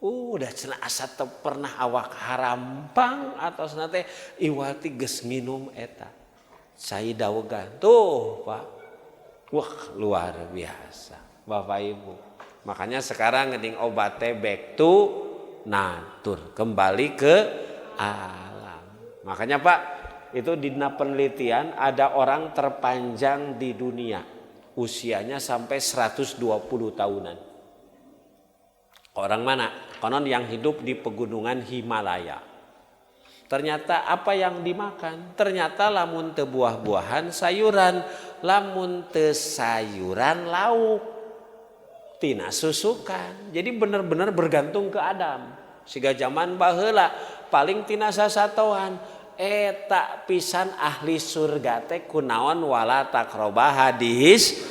S1: Udah cenah asa teu pernah awak harampang atau cenah teh iwati geus nginum eta. Cai dawegan. Tuh, Pak. Wah, luar biasa. Bapak Ibu. Makanya sekarang ngeding obat teh back to nature, kembali ke alam. Makanya, Pak, itu di penelitian ada orang terpanjang di dunia usianya sampai 120 tahunan. Orang mana? Konon yang hidup di pegunungan Himalaya. Ternyata apa yang dimakan? Ternyata lamun teu buah-buahan sayuran, lamun teu sayuran lauk. Tina susukan. Jadi benar-benar bergantung ke Adam. Siga zaman baheula paling tina sasatoan eta pisan ahli surga teh kunaon wala taqrabah hadis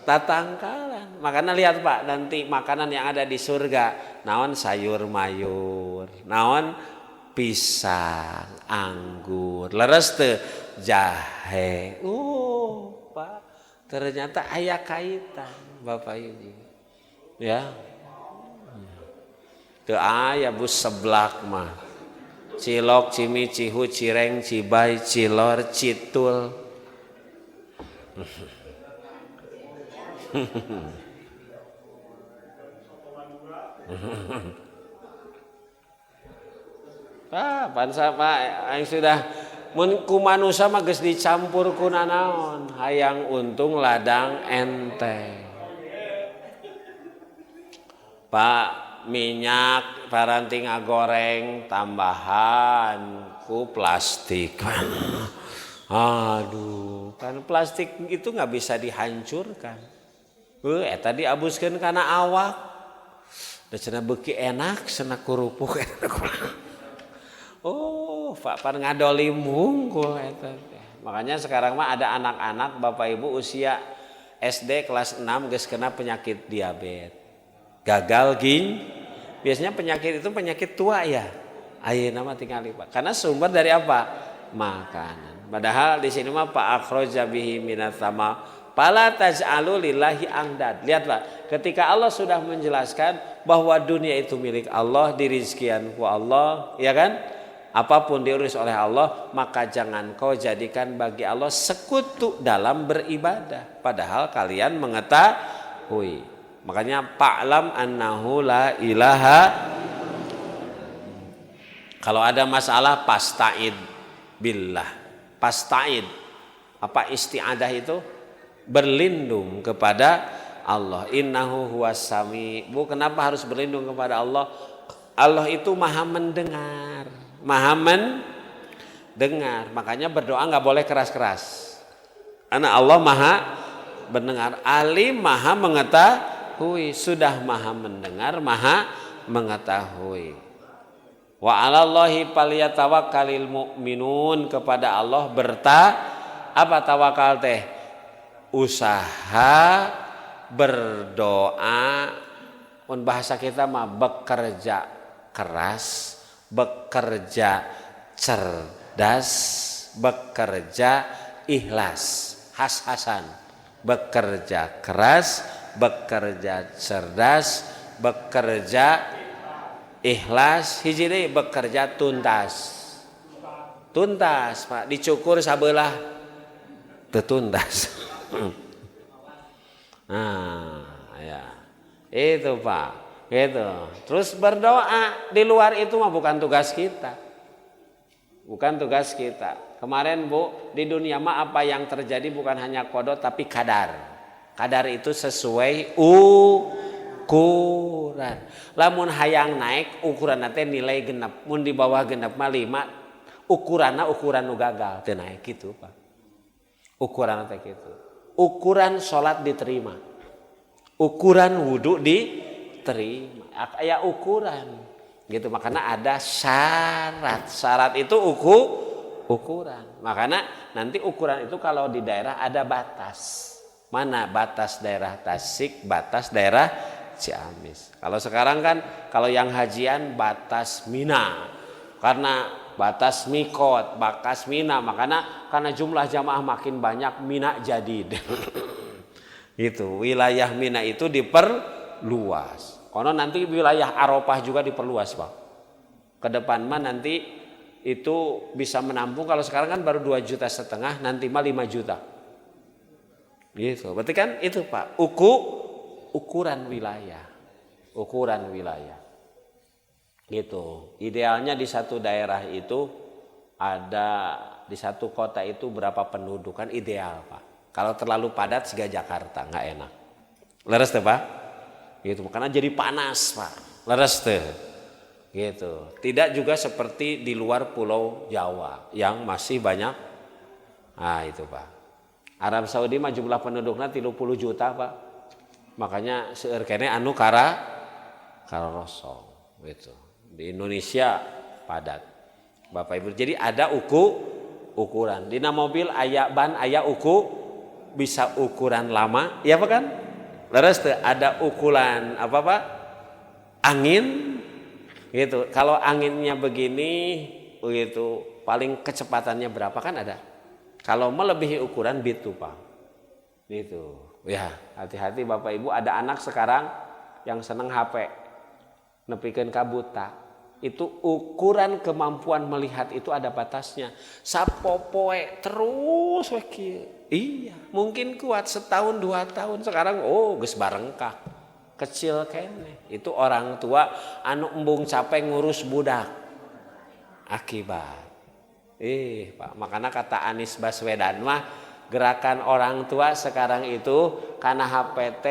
S1: tatangkalan. Makanya lihat Pak nanti makanan yang ada di surga naon sayur mayur, naon pisang, anggur, leres teu jahe. Pak ternyata aya kaitan Bapak Ibu. Ya. Teu aya bus seblak mah. Cilok, cimi, cihu, cireng, cibai, cilor, citul. Pansa Pak yang sudah ku manusia mah geus dicampur ku nanaon, hayang untung ladang enteng. Pak minyak paranti ngagoreng tambahan ku plastik. Aduh, kan plastik itu nggak bisa dihancurkan. Eta diabuskeun kana awak. Da cenah beuki enak, cenah kurupuk. Pak pan ngadolim hungkul eta. Makanya sekarang mah ada anak-anak Bapak Ibu usia SD kelas 6 geus kena penyakit diabetes. Gagal biasanya penyakit itu penyakit tua ya. Ayeuna mah tingali Pak. Karena sumber dari apa? Makanan. Padahal di sini mah Pak akhraja bihi minats sama fala taj'alu lillahi andad. Lihat Pak, ketika Allah sudah menjelaskan bahwa dunia itu milik Allah, dirizkian ku Allah, ya kan? Apapun diurus oleh Allah, maka jangan kau jadikan bagi Allah sekutu dalam beribadah. Padahal kalian mengetahui. Makanya fa'lam annahu la ilaha. Kalau ada masalah pasta'id billah. Pasta'id. Apa isti'adah itu? Berlindung kepada Allah. Innahu huwas sami. Bu, kenapa harus berlindung kepada Allah? Allah itu maha mendengar. Maha mendengar. Makanya berdoa enggak boleh keras-keras. Karena Allah maha mendengar, alim maha mengetahui, sudah maha mendengar, maha mengetahui. Wa 'alallahi falyatawakkalul mu'minun, kepada Allah apa tawakal teh? Usaha, berdoa, pun bahasa kita mah bekerja keras, bekerja cerdas, bekerja ikhlas. Has-hasan, bekerja keras, bekerja cerdas, bekerja ikhlas, hiji deui bekerja tuntas. Tuntas, Pak, dicukur sabelah teu tuntas. Nah, ya. Itu, Pak. Gitu. Terus berdoa, di luar itu mah bukan tugas kita. Bukan tugas kita. Kemarin Bu, di dunia mah apa yang terjadi bukan hanya qada tapi kadar. Kadar itu sesuai ukuran. Lamun hayang naik ukuran nanti nilai genep. Mun di bawah genep mah 5, ukuranna ukuran nu gagal teu naik gitu, Pak. Ukuran teh gitu. Ukuran salat diterima. Ukuran wudu diterima. Aya ukuran. Gitu, makanya ada syarat itu ukuran. Makanya nanti ukuran itu kalau di daerah ada batas. Mana batas daerah Tasik, batas daerah Ciamis. Kalau sekarang kan kalau yang hajian batas Mina, karena batas Mikot, batas Mina, makanya karena jumlah jamaah makin banyak Mina jadi. Gitu, wilayah Mina itu diperluas. Kono nanti wilayah Arafah juga diperluas, Pak. Ke depan mah nanti itu bisa menampung, kalau sekarang kan baru 2,5 juta, nanti mah 5 juta. Gitu. Berarti kan itu, Pak, ukuran wilayah. Ukuran wilayah. Gitu. Idealnya di satu daerah itu ada, di satu kota itu berapa penduduk, kan ideal, Pak. Kalau terlalu padat siga Jakarta nggak enak. Leres tuh, Pak? Gitu, karena jadi panas, Pak. Leres tuh. Gitu. Tidak juga seperti di luar Pulau Jawa yang masih banyak. Ah, itu, Pak. Arab Saudi mah jumlah penduduknya 30 juta, Pak. Makanya seueur kene anu karosong gitu. Di Indonesia padat. Bapak Ibu. Jadi ada ukuran. Dina mobil aya ban, aya bisa ukuran lama, ya Pak kan? Leres tuh, ada ukuran apa, Pak? Angin gitu. Kalau anginnya begini gitu, paling kecepatannya berapa kan ada. Kalau melebihi ukuran gitu, Pak. Gitu. Ya, hati-hati Bapak Ibu, ada anak sekarang yang seneng HP. Nepikeun ka buta. Itu ukuran kemampuan melihat itu ada batasnya. Sapopoe terus we kieu. Iya, mungkin kuat setahun 2 tahun, sekarang geus barengkah. Kecil kene. Itu orang tua anu embung capek ngurus budak. Akibat. Pak, makanya kata Anies Baswedan mah gerakan orang tua sekarang itu karena HPT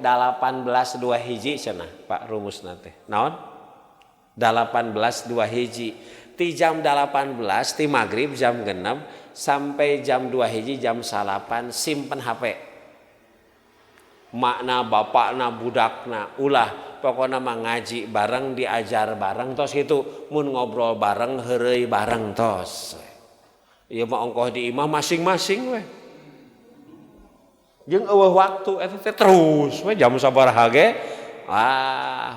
S1: 18 2 hiji cenah, Pak, rumus nanti. Naon? 18 2 hiji. Ti jam 18 ti maghrib jam 6 sampai jam 2 hiji jam 8 simpen HP. Makna bapakna budakna ulah pokoknya mah ngaji bareng, diajar bareng, tos itu mun ngobrol bareng, heureuy bareng tos. Ieu mah ongkoh di imah masing-masing we. Jeung eueuh waktu eta teh terus we jam sabaraha ge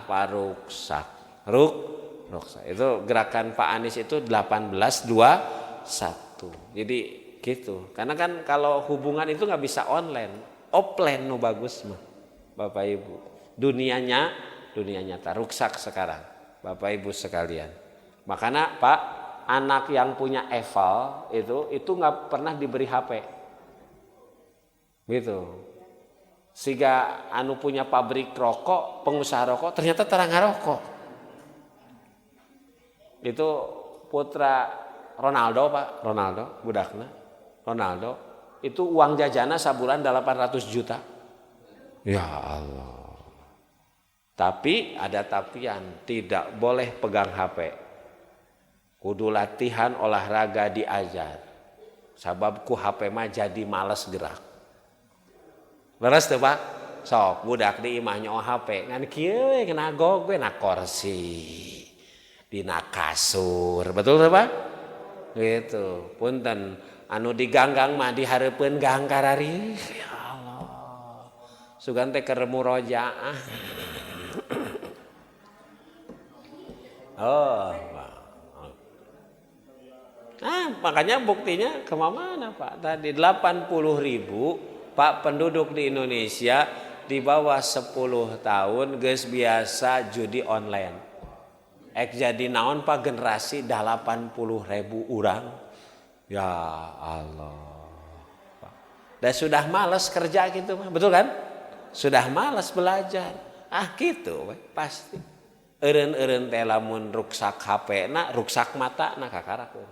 S1: paruksak. Ruksak. Itu gerakan Pak Anies itu 1821. Jadi gitu. Karena kan kalau hubungan itu nggak bisa online, offline nu bagus mah, Bapak Ibu. Dunia nyata ruksak sekarang, Bapak Ibu sekalian. Makanya Pak, anak yang punya eval itu nggak pernah diberi HP. Gitu. Siga anu punya pabrik rokok, pengusaha rokok ternyata terang ngarokok. Itu putra Ronaldo, Pak, budakna Ronaldo itu uang jajana sabulan 800 juta. Ya Allah. Tapi ada tapian, tidak boleh pegang HP. Kudu latihan olahraga diajar. Sabab ku HP mah jadi males gerak. Leres tuh Pak? Sok budak di imah nyawa HP ngan kieu we kena gog we na kursi. Dina kasur. Betul tuh Pak? Gitu. Punten anu diganggang mah dihareupeun gang karari. Ya Allah. Sugan teh keur murojaah. Oh, Pak. Nah, makanya buktinya kemana Pak? Tadi 80.000 Pak penduduk di Indonesia di bawah 10 tahun geus biasa judi online. Jadi naon Pak generasi 80.000 orang. Ya Allah. Pak. Dan sudah malas kerja gitu Pak. Betul kan? Sudah malas belajar. Gitu pasti. Eureun-eureun teh lamun ruksak HP-na, ruksak mata-na kakarakeun.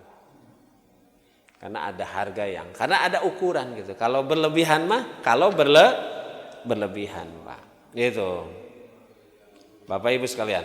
S1: Karena ada harga karena ada ukuran gitu. Kalau berlebihan mah, berlebihan Pak. Gitu. Bapak Ibu sekalian.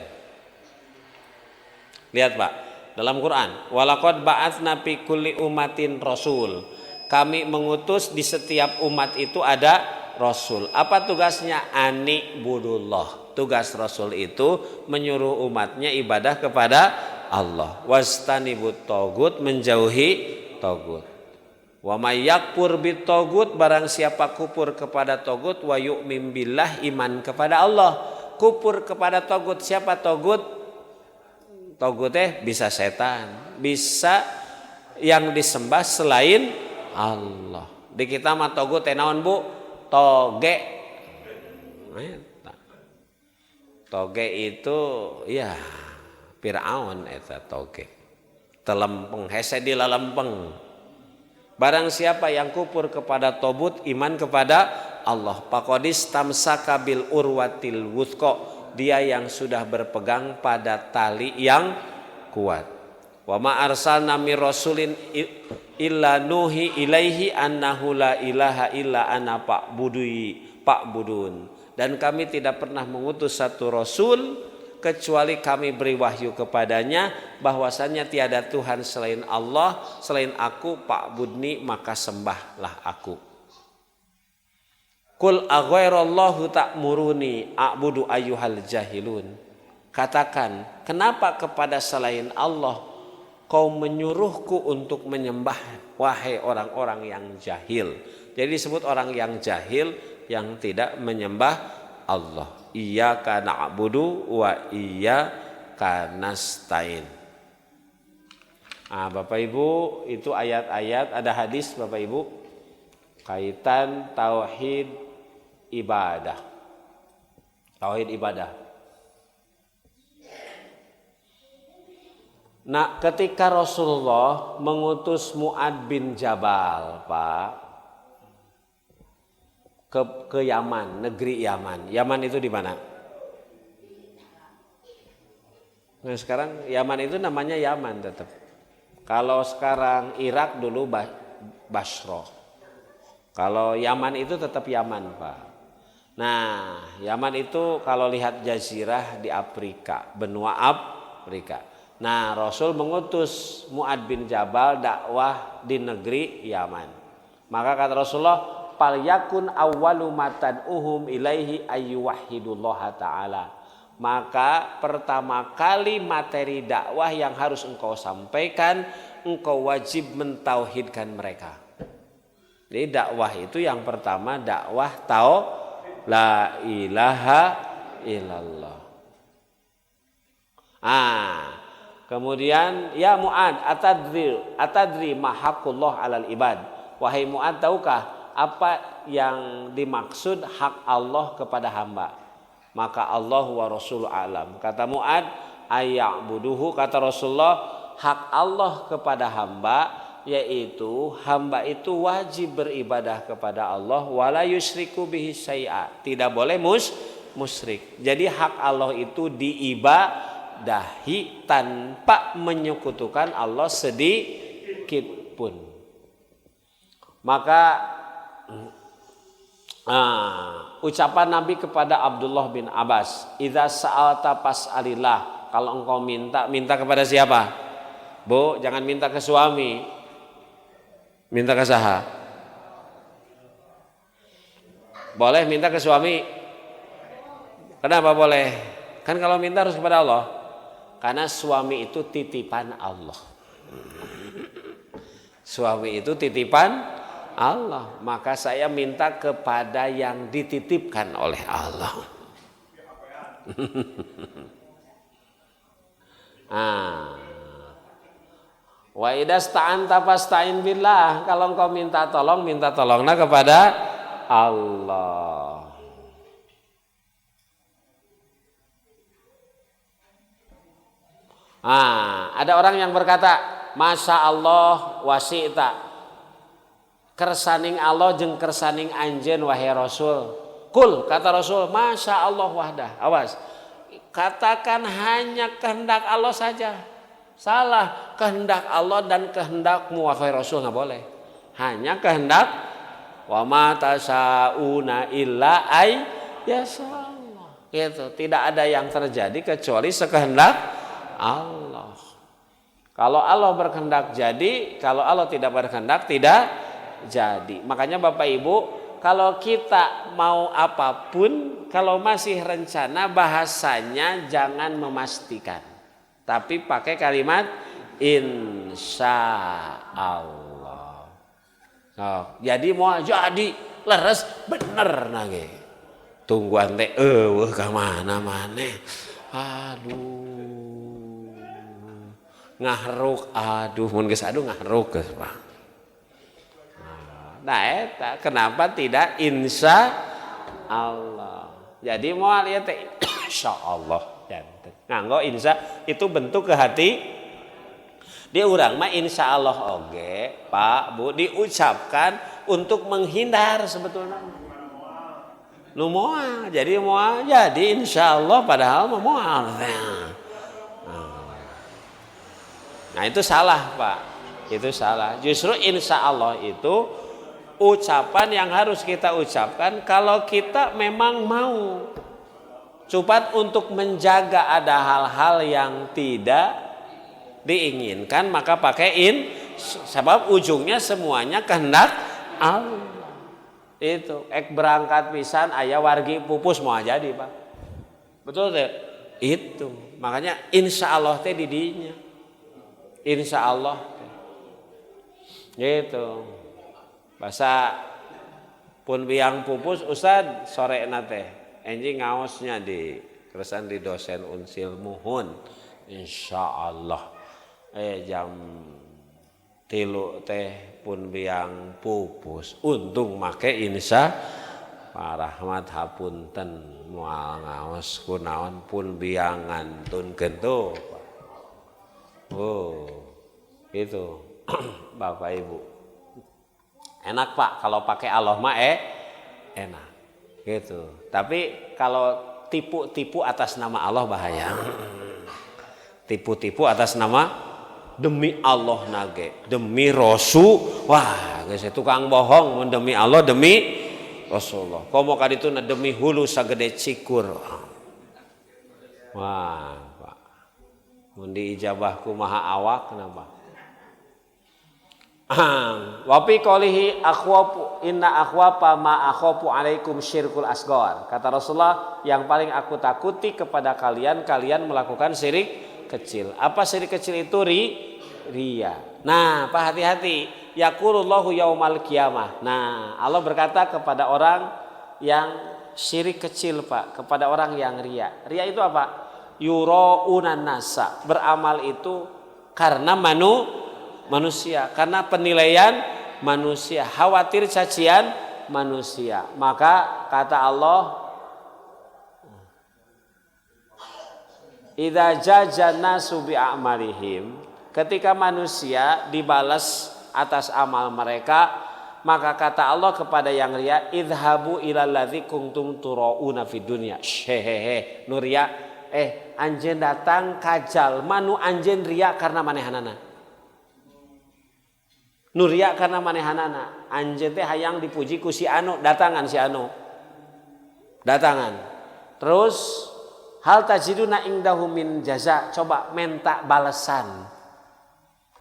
S1: Lihat Pak, dalam Quran, walaqad ba'atsna fi kulli ummatin rasul. Kami mengutus di setiap umat itu ada rasul. Apa tugasnya? Ani budullah. Tugas rasul itu menyuruh umatnya ibadah kepada Allah. Wastanibut tagut, menjauhi tagut. Wa may yakfur bit tagut, barang siapa kufur kepada tagut, wa yu'min billah, iman kepada Allah. Kufur kepada tagut, siapa tagut? Tagut bisa setan, bisa yang disembah selain Allah. Di kita mah tagut naon Bu? Toge. Toge itu ya Firaun eta toge. Telempeng hese di lalempeng. Barang siapa yang kufur kepada tagut, iman kepada Allah, faqadis tamsaka bil urwatil wuthqa, dia yang sudah berpegang pada tali yang kuat. Wa ma arsalna mir rasulin illa nuhi ilaihi annahu la ilaha illa ana fa'budun. Dan kami tidak pernah mengutus satu rasul kecuali kami beri wahyu kepadanya bahwasanya tiada Tuhan selain Allah, selain aku, fa'budni, maka sembahlah aku. Qul aghairallahu ta'muruni a'budu ayyuhal jahilun. Katakan, kenapa kepada selain Allah kau menyuruhku untuk menyembah, wahai orang-orang yang jahil. Jadi disebut orang yang jahil yang tidak menyembah Allah. Iyyaka na'budu wa iyyaka nasta'in. Bapak Ibu, itu ayat-ayat, ada hadis Bapak Ibu kaitan tauhid ibadah. Tauhid ibadah. Nah, ketika Rasulullah mengutus Mu'ad bin Jabal, Pak, ke Yaman, negeri Yaman. Yaman itu di mana? Nah, sekarang Yaman itu namanya Yaman tetap. Kalau sekarang Irak dulu Basra. Kalau Yaman itu tetap Yaman, Pak. Nah, Yaman itu kalau lihat jazirah di Afrika, benua Afrika. Nah, Rasul mengutus Mu'ad bin Jabal dakwah di negeri Yaman. Maka kata Rasulullah, fal yakun awwalu matad'uhum ilaihi ayyuwahhidullaha ta'ala. Maka pertama kali materi dakwah yang harus engkau sampaikan, engkau wajib mentauhidkan mereka. Jadi dakwah itu yang pertama dakwah la ilaha illallah. Kemudian ya Mu'ad atadri ma haqqullah 'alal ibad. Wahai Mu'ad, tahukah apa yang dimaksud hak Allah kepada hamba? Maka Allah wa Rasul alam. Kata Mu'ad, ayya'buduhu, kata Rasulullah, hak Allah kepada hamba yaitu hamba itu wajib beribadah kepada Allah wala yusyriku bihi syai'a, tidak boleh musyrik. Jadi hak Allah itu diibadahi tanpa menyekutukan Allah sedikit pun. Maka ucapan Nabi kepada Abdullah bin Abbas, idza sa'alta fas'alillah, kalau engkau minta kepada siapa? Bu, jangan minta ke suami. Minta ke saha? Boleh minta ke suami? Kenapa boleh? Kan kalau minta harus kepada Allah. Karena suami itu titipan Allah. Suami itu titipan Allah. Maka saya minta kepada yang dititipkan oleh Allah. Wa idasta'anta fasta'in billah. Kalau engkau minta tolonglah kepada Allah. Ada orang yang berkata, Masya Allah wasi'ta, kersaning Allah jeung kersaning anjeun wahai Rasul. Kul, kata Rasul, Masya Allah wahdah. Awas, katakan hanya kehendak Allah saja. Salah, kehendak Allah dan kehendakmu wahai Rasul nggak boleh. Hanya kehendak wa ma tasyauna illa ay yasyaallah. Gitu. Tidak ada yang terjadi kecuali sekehendak Allah. Kalau Allah berkehendak jadi, kalau Allah tidak berkehendak tidak jadi. Makanya Bapak Ibu, kalau kita mau apapun, kalau masih rencana bahasanya jangan memastikan. Tapi pakai kalimat insya Allah. Jadi mau jadi leres bener nage. Tungguan teh ka mana-mana. Aduh. Ngahruk, mun geus ngahruk geus Pak. Nah, eta kenapa tidak insya Allah. Jadi moal ieu teh insyaallah. Nganggo insya itu bentuk ke hati. Dia urang mah insya Allah oge Pak Bu diucapkan untuk menghindar sebetulnya. Nu moal jadi insya Allah padahal mah moal. Nah itu salah Pak. Itu salah. Justru insya Allah itu ucapan yang harus kita ucapkan kalau kita memang mau. Cuman untuk menjaga ada hal-hal yang tidak diinginkan maka pakai sebab ujungnya semuanya kehendak Allah. Itu berangkat pisan aya wargi pupus mau jadi Pak. Betul teh? Itu. Makanya insya Allah teh didinya. Insya Allah teh. Gitu. Bahasa pun biang pupus Ustad sore teh. Enji ngaosnya di keresan di dosen unsil muhun insyaallah jam 3 teh pun biang pupus untung make insya Pak Rahmat hapunten moal ngaos kunaon pun biang ngantunkeun tuh itu Bapak Ibu enak Pak kalau pakai Allah mah enak gitu. Tapi kalau tipu-tipu atas nama Allah bahaya. Tipu-tipu atas nama demi Allah nage, demi Rasul. Wah, geus tukang bohong mun demi Allah demi Rasulullah. Komo kadituna demi hulu sagede cikur. Wah, Pak. Mun diijabah kumaha awak kenapa? Wapi qolihi akhwafu inna akhwafa ma akhafu alaikum syirkul asghar. Kata Rasulullah, yang paling aku takuti kepada kalian melakukan syirik kecil. Apa syirik kecil itu? Riya. Nah, Pak hati-hati. Yaqulullahu yaumal qiyamah. Nah, Allah berkata kepada orang yang syirik kecil, Pak, kepada orang yang riya. Riya itu apa? Yuraunan nasa. Beramal itu karena manusia, karena penilaian manusia, khawatir cacian manusia. Maka kata Allah, idza jajana subi a'malihim, ketika manusia dibalas atas amal mereka, maka kata Allah kepada yang riya, idhabu ilal ladzi kuntum turauna fid dunya. Hehehe, nu riya, anjeun datang kajal, manu anjeun riya karena manehanana. Nuria karena manehanana anjeun teh hayang dipuji ku si anu, datangan si anu. Datangan. Terus hal tajiduna indahu min jaza, coba minta balasan.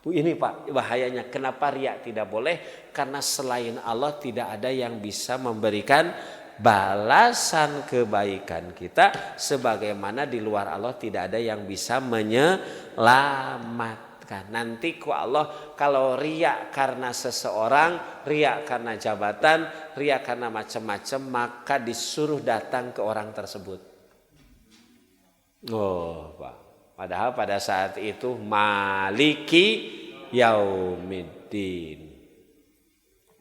S1: Ini Pak bahayanya. Kenapa riya tidak boleh? Karena selain Allah tidak ada yang bisa memberikan balasan kebaikan kita, sebagaimana di luar Allah tidak ada yang bisa menyelamatkan. Nanti ku Allah kalau riya karena seseorang, riya karena jabatan, riya karena macam-macam, maka disuruh datang ke orang tersebut. Oh Pak, padahal pada saat itu Maliki Yaumiddin.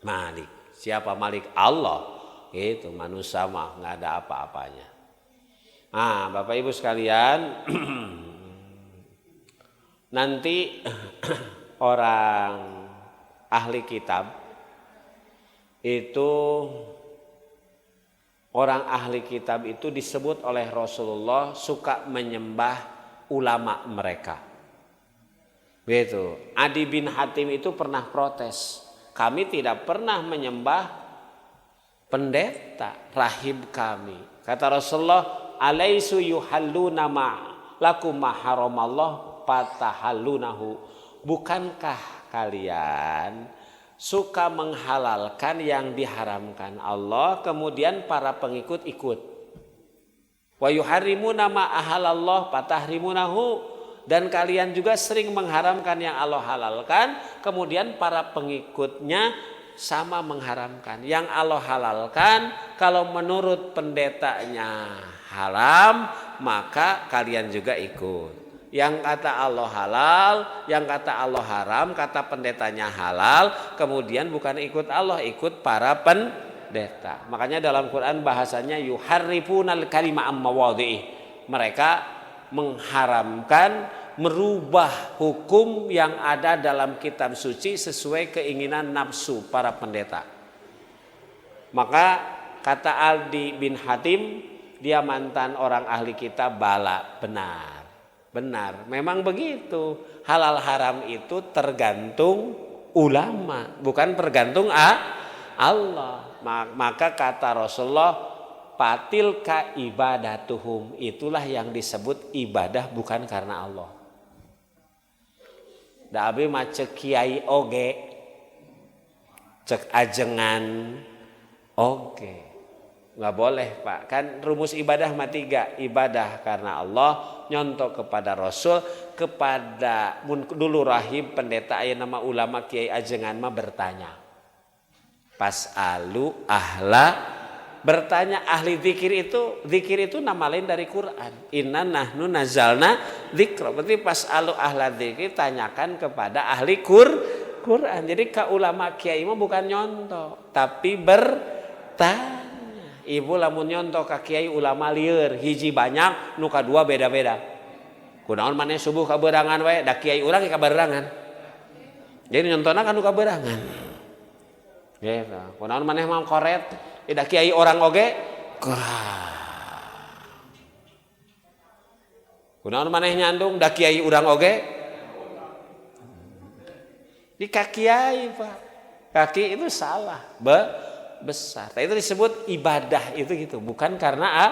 S1: Malik. Siapa Malik? Allah. Itu manusia mah nggak ada apa-apanya. Nah, Bapak Ibu sekalian, nanti orang ahli kitab itu, orang ahli kitab itu disebut oleh Rasulullah suka menyembah ulama mereka. Begitu. Adi bin Hatim itu pernah protes. Kami tidak pernah menyembah pendeta rahib kami. Kata Rasulullah, alaisu yuhalluna ma lakum ma haramallah fatahallunahu. Bukankah kalian suka menghalalkan yang diharamkan Allah, kemudian para pengikut ikut. Wa yuharrimuna ma ahalallah fatahrimunahu. Dan kalian juga sering mengharamkan yang Allah halalkan, kemudian para pengikutnya sama mengharamkan. Yang Allah halalkan, kalau menurut pendetanya haram, maka kalian juga ikut. Yang kata Allah halal, yang kata Allah haram, kata pendetanya halal, kemudian bukan ikut Allah, ikut para pendeta. Makanya dalam Quran bahasanya yuharrifunal kalima amma mawadhi'i. Mereka mengharamkan, merubah hukum yang ada dalam kitab suci sesuai keinginan nafsu para pendeta. Maka kata Adi bin Hatim, dia mantan orang ahli kitab, bala, benar, memang begitu. Halal haram itu tergantung ulama, bukan tergantung Allah. Maka kata Rasulullah, patilka ibadatuhum, itulah yang disebut ibadah bukan karena Allah. Da abi mah cek kiai oge, cek ajengan oge, nggak boleh Pak. Kan rumus ibadah mah 3, ibadah karena Allah, nyontok kepada Rasul, kepada dulu rahib pendeta aya nama ulama kiai ajengan mah bertanya. Pas'alu ahla, bertanya ahli zikir itu nama lain dari Quran. Inna nahnu nazalna dzikra. Berarti pas'alu ahla dzikir, tanyakan kepada ahli Quran. Jadi ka ulama kiai mah bukan nyontok, tapi bertanya. Ibu lamun nyontok ka kiai ulama lieur, hiji banyak, nu kadua beda-beda. Kunaon maneh subuh kaberangan wae, da kiai urang ge kaberangan. Jadi nyontona kan nu kaberangan. Gitu. Kunaon maneh mah koret, da kiai orang oge. Kunaon maneh nyandung, da kiai urang oge. Di kiai Pak. Kaki itu salah, besar. Itu disebut ibadah itu gitu, bukan karena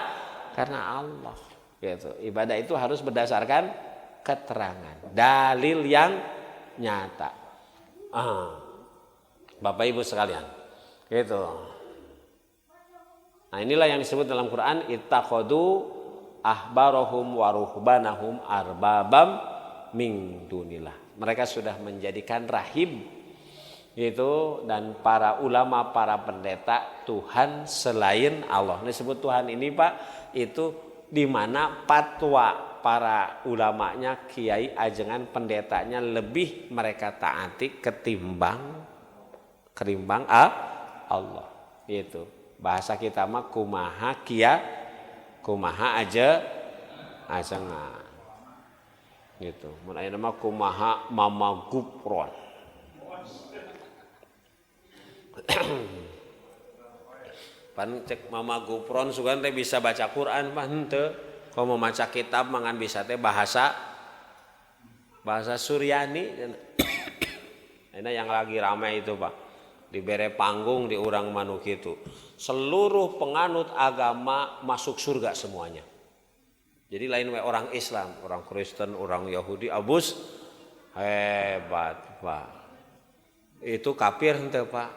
S1: Allah. Gitu. Ibadah itu harus berdasarkan keterangan, dalil yang nyata. Bapak Ibu sekalian, gitu. Nah inilah yang disebut dalam Quran, ittakhadu ahbarahum wa ruhbanahum arbabam min dunillah. Mereka sudah menjadikan rahib itu dan para ulama, para pendeta Tuhan selain Allah. Ini disebut Tuhan ini Pak, itu di mana fatwa para ulamanya, kiai ajengan, pendetanya lebih mereka taati ketimbang Allah. Itu bahasa kita mah kumaha aja ajengan. Gitu. Mun aya nama kumaha mama gupron. Pan cek mama gupron sugan teh bisa baca Quran mah henteu. Kalau mau maca kitab mangan bisa teh bahasa Suryani. Ini yang lagi ramai itu Pak. Dibere panggung di urang manuk itu. Seluruh penganut agama masuk surga semuanya. Jadi lain we orang Islam, orang Kristen, orang Yahudi, abus Hebat Pak. Itu kafir henteu Pak.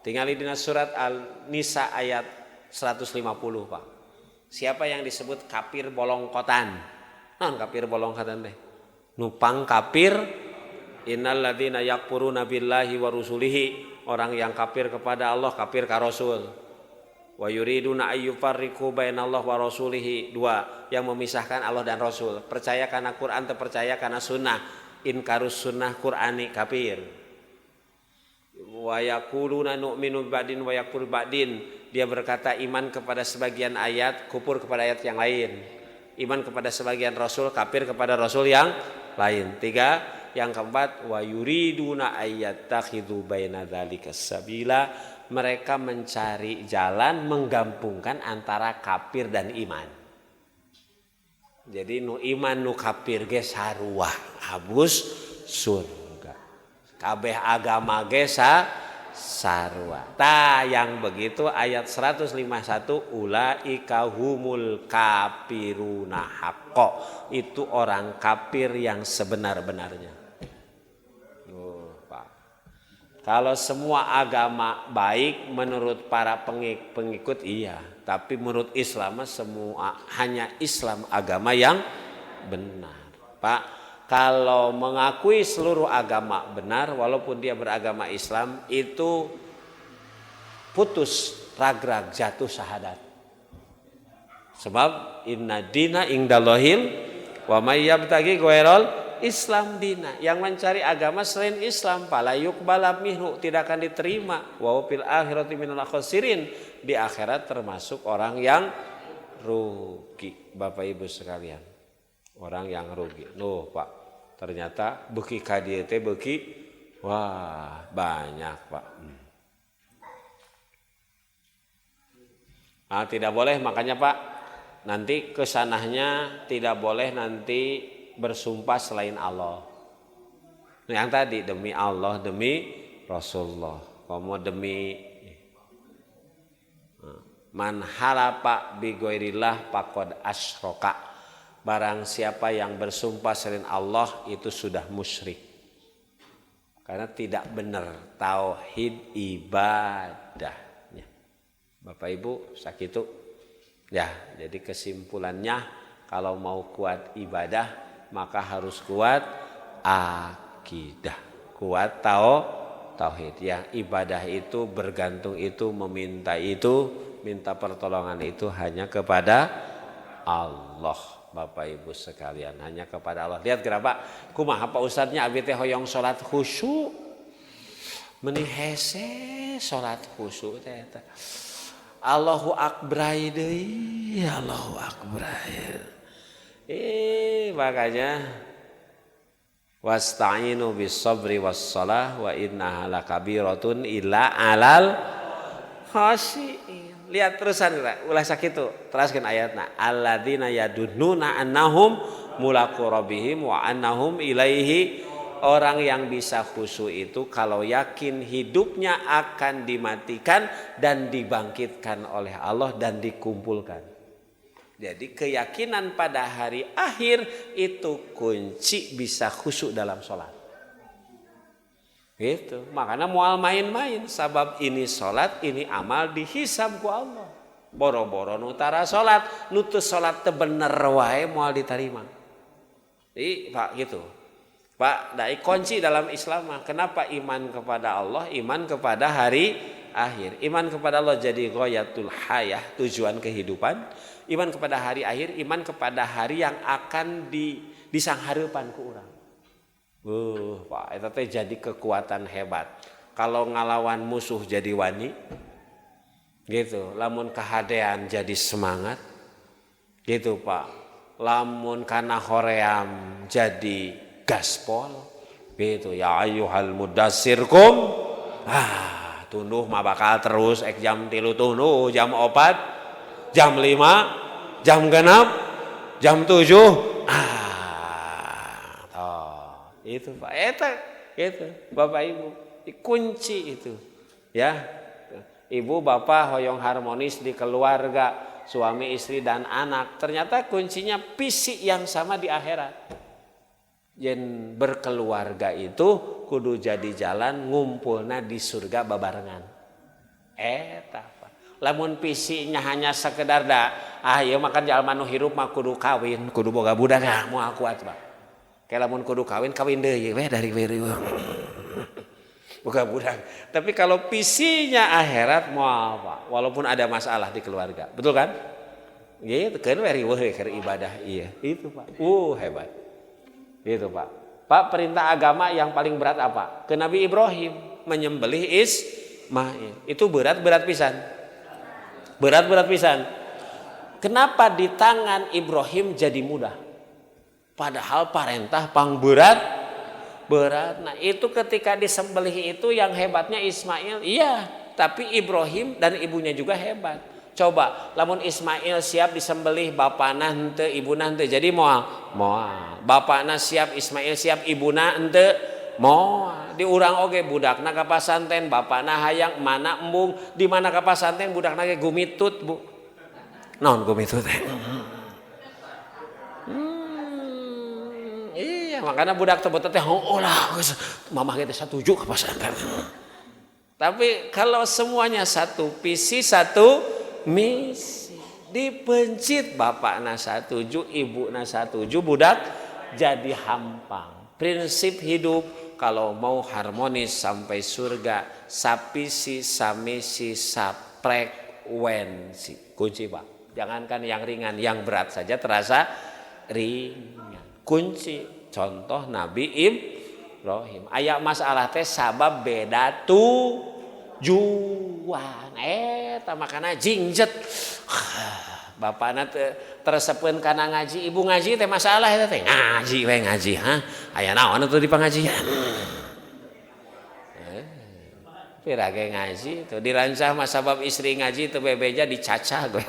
S1: Tingali dina surat Al-Nisa ayat 150 Pak. Siapa yang disebut kafir bolongkotan? Naon kafir bolongkotan teh? Nupang kafir innal ladzina yakfuruna billahi wa rusulihi, orang yang kafir kepada Allah, kafir ka Rasul. Wa yuriduna ayyufarriqu bainallahi wa rasulihi, dua, yang memisahkan Allah dan Rasul. Percaya karena Quran, terpercaya karena sunnah. Inkarus sunnah Qur'ani kafir. Wa yaquluna nu'minu ba'din wa yakfur ba'din, dia berkata iman kepada sebagian ayat, kufur kepada ayat yang lain. Iman kepada sebagian Rasul, kafir kepada Rasul yang lain. Tiga, yang keempat, wa yuriduna ayyattakhidhu baina dzalika sabila, mereka mencari jalan menggabungkan antara kafir dan iman. Jadi nu iman nu kafir ge sarua habus surga. Kabeh agama ge sarua. Ta yang begitu ayat 151 ulaika humul kafiruna haqqo, itu orang kafir yang sebenar-benarnya. Kalau semua agama baik menurut para pengikut iya, tapi menurut Islam semua hanya Islam agama yang benar. Pak, kalau mengakui seluruh agama benar walaupun dia beragama Islam itu putus ragrag jatuh syahadat. Sebab inna dina indallahil wa may yabtaghi ghairal Islam dina, yang mencari agama selain Islam fala yuqbala minhu, tidak akan diterima. Wa fil akhirati minal khasirin, di akhirat termasuk orang yang rugi. Bapak Ibu sekalian, orang yang rugi. Loh Pak, ternyata beuki ka dieu teh beuki wah banyak Pak. Tidak boleh, makanya Pak nanti kesanahnya tidak boleh nanti bersumpah selain Allah. Yang tadi demi Allah, demi Rasulullah, kamu demi man halafa bi ghairillah faqad asyroka, barang siapa yang bersumpah selain Allah itu sudah musyrik, karena tidak benar tauhid ibadahnya. Bapak Ibu sakitu ya. Jadi kesimpulannya, kalau mau kuat ibadah maka harus kuat akidah, kuat tauhid. Ya, ibadah itu bergantung itu, meminta itu, minta pertolongan itu hanya kepada Allah. Bapak Ibu sekalian, hanya kepada Allah. Lihat kenapa kumaha Pak Ustadznya abi teh hoyong salat khusyuk, meuni hese salat khusyuk teh eta. Allahu akbar deui, Allahu akbar. Makanya wasta'inu bis sabri was shalah wa innaha lakabiratun illa alal khashiin. Lihat terusan ulah sakitu, teruskeun ayatna. Alladzina yadunnuna annahum mulaqu rabbihim wa annahum ilaihi, orang yang bisa khusyuk itu kalau yakin hidupnya akan dimatikan dan dibangkitkan oleh Allah dan dikumpulkan. Jadi keyakinan pada hari akhir itu kunci bisa khusyuk dalam sholat. Gitu. Makanya mual main-main. Sabab ini sholat, ini amal dihisab ku Allah. Boro-boro nutara sholat, nutus sholat tebener wae mual diterima. Jadi Pak gitu. Pak, dai kunci dalam Islam. Kenapa iman kepada Allah, iman kepada hari akhir. Iman kepada Allah jadi ghayatul hayah, tujuan kehidupan. Iman kepada hari akhir, iman kepada hari yang akan disanghareupan ku urang. Pak, eta teh jadi kekuatan hebat. Kalau ngalawan musuh jadi wani, gitu. Lamun kahadean jadi semangat, gitu Pak. Lamun kana hoream jadi gaspol, gitu. Ya ayyuhal mudassirkum, tunduh mah bakal terus ek jam 3 tunduh, jam 4. Jam 5, jam 6, jam 7. Itu Pak. Eta gitu. Bapak Ibu, kunci itu. Ya. Ibu bapak hoyong harmonis di keluarga, suami istri dan anak. Ternyata kuncinya visi yang sama di akhirat. yen berkeluarga itu kudu jadi jalan ngumpulna di surga babarengan. Eta apa? Lamun pisinya hanya sekedar ieu makan jalma nu hirup mah kudu kawin, kudu boga budak moal kuat Pak. Kayak lamun kudu kawin deui we dari wiri. Boga budak. Tapi kalau pisinya akhirat moal Pak, walaupun ada masalah di keluarga. Betul kan? Gitu kan we riweuh keur ibadah iya. Itu Pak. Hebat. Gitu Pak. Pak, perintah agama yang paling berat apa? Ke Nabi Ibrahim menyembelih Ismail. Itu berat pisan. Berat pisan. Kenapa di tangan Ibrahim jadi mudah? Padahal perintah pang berat. Nah, itu ketika disembelih itu yang hebatnya Ismail. Iya, tapi Ibrahim dan ibunya juga hebat. Coba, lamun Ismail siap disembelih bapana henteu ibuna henteu jadi moal. Bapana siap Ismail siap ibuna henteu moal. Di urang oge budakna ka pasanten bapana hayang mana embung di mana ka pasanten budakna ge gumitut Bu. Naon gumitut teh? Iya, makanya budak tebet teh lah mamah ge satuju ka pasanten. Tapi kalau semuanya satu visi satu misi dipencit bapakna satuju ibuna satuju budak jadi hampang. Prinsip hidup kalau mau harmonis sampai surga sapisi samisi saprekuensi kunci Pak. Jangankan yang ringan, yang berat saja terasa ringan. Kunci contoh Nabi Ibrahim. Aya masalah teh sabab beda tujuan. Makana jingjet. Bapakna teresepeun kana ngaji, ibu ngaji teh masalah eta teh. Ngaji we ngaji, aya naon atuh di pangajian? Pirage ngaji tuh dirancah mah sabab istri ngaji teu bebeja dicacah gue.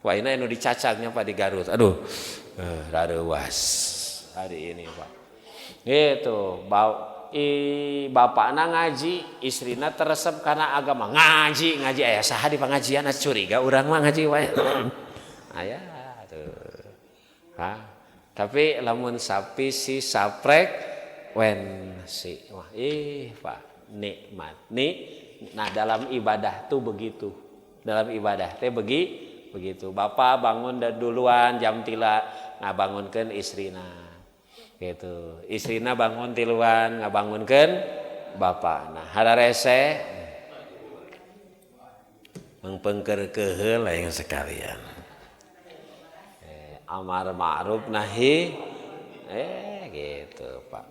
S1: Waina anu dicacagnya Pak di Garut. Aduh. Rareuwas hari ini Pak. Gitu, bapakna ngaji, istrina teresep karena agama ngaji aya saha di pangajian curiga urang mah ngaji wae. Aya tuh. Tapi lamun sapi si saprek wensi. Wah, Pak, nikmat. Nah, dalam ibadah tuh begitu. Dalam ibadah teh begitu. Bapak bangun duluan jam 3 ngabangunkeun istrina. Gitu. Istrina bangun tiluan ngabangunkeun bapakna. Hadarese mengpengker keheul yang sekalian. Amar ma'ruf nahi gitu Pak.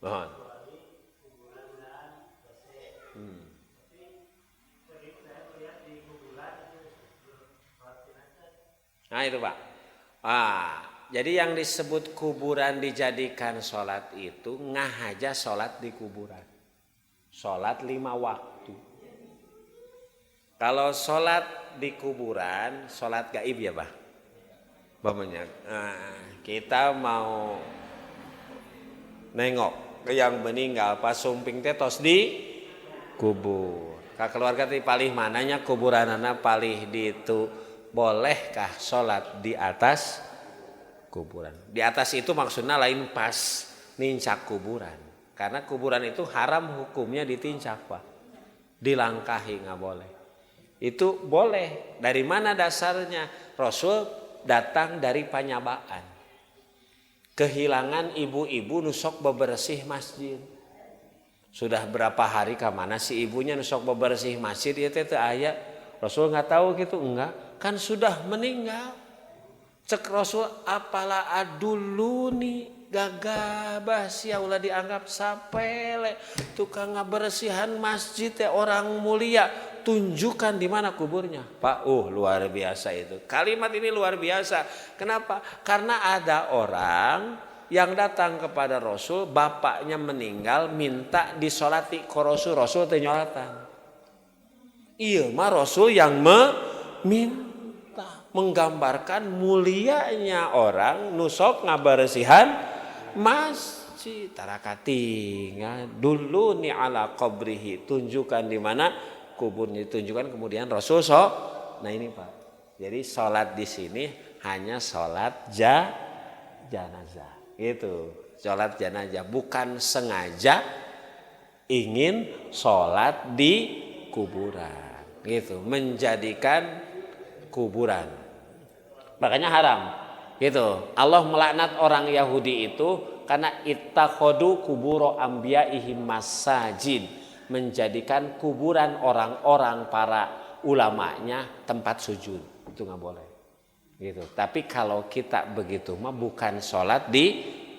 S1: Mohon. Nah itu Pak. Jadi yang disebut kuburan dijadikan sholat itu ngahaja sholat di kuburan. Sholat 5 waktu. Kalau sholat di kuburan, sholat gaib ya Pak. Bapaknya, kita mau nengok ke yang meninggal pas sumping teh tos di kubur. Ka keluarga teh palih mananya kuburanana palih di itu. Bolehkah sholat di atas kuburan? Di atas itu maksudnya lain pas nincak kuburan. Karena kuburan itu haram hukumnya ditincak Pak. Dilangkahi nggak boleh. Itu boleh. Dari mana dasarnya? Rasul datang dari panyabaan. Kehilangan ibu-ibu nusok bebersih masjid. Sudah berapa hari ke mana si ibunya nusok bebersih masjid ya teh aya. Rasul nggak tahu gitu enggak. Kan sudah meninggal. Cek Rasul apalah aduluni gagabah sia ulah dianggap sapele tukang ngabersihan masjid teh orang mulia tunjukkan di mana kuburnya Pak. Luar biasa itu kalimat ini luar biasa. Kenapa? Karena ada orang yang datang kepada Rasul bapaknya meninggal minta disolati ke Rasul. Rasul teh nyolatan. Iya mah Rasul yang meminta menggambarkan mulianya orang nusok ngabaresihan masjid. Tarakating dulu ni ala qabrihi tunjukkan di mana kuburnya ditunjukkan kemudian Rasul Nah ini Pak Jadi sholat di sini hanya sholat janazah. Itu sholat jenazah, bukan sengaja ingin sholat di kuburan, gitu, menjadikan kuburan, makanya haram, gitu. Allah melaknat orang Yahudi itu karena ittakhadu kuburo ambiyaihim masajid, menjadikan kuburan orang-orang para ulamanya tempat sujud, itu nggak boleh, gitu. Tapi kalau kita begitu mah bukan sholat di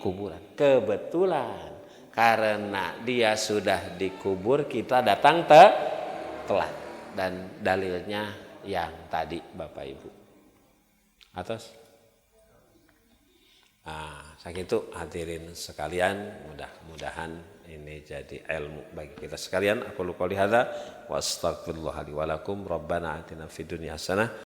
S1: kuburan. Kebetulan karena dia sudah dikubur kita datang telat, dan dalilnya yang tadi Bapak Ibu. Atas. Segitu hadirin sekalian, mudah-mudahan ini jadi ilmu bagi kita sekalian. Aku qouli hadza wa astaghfirullah li wa lakum. Rabbana atina fid dunya hasanah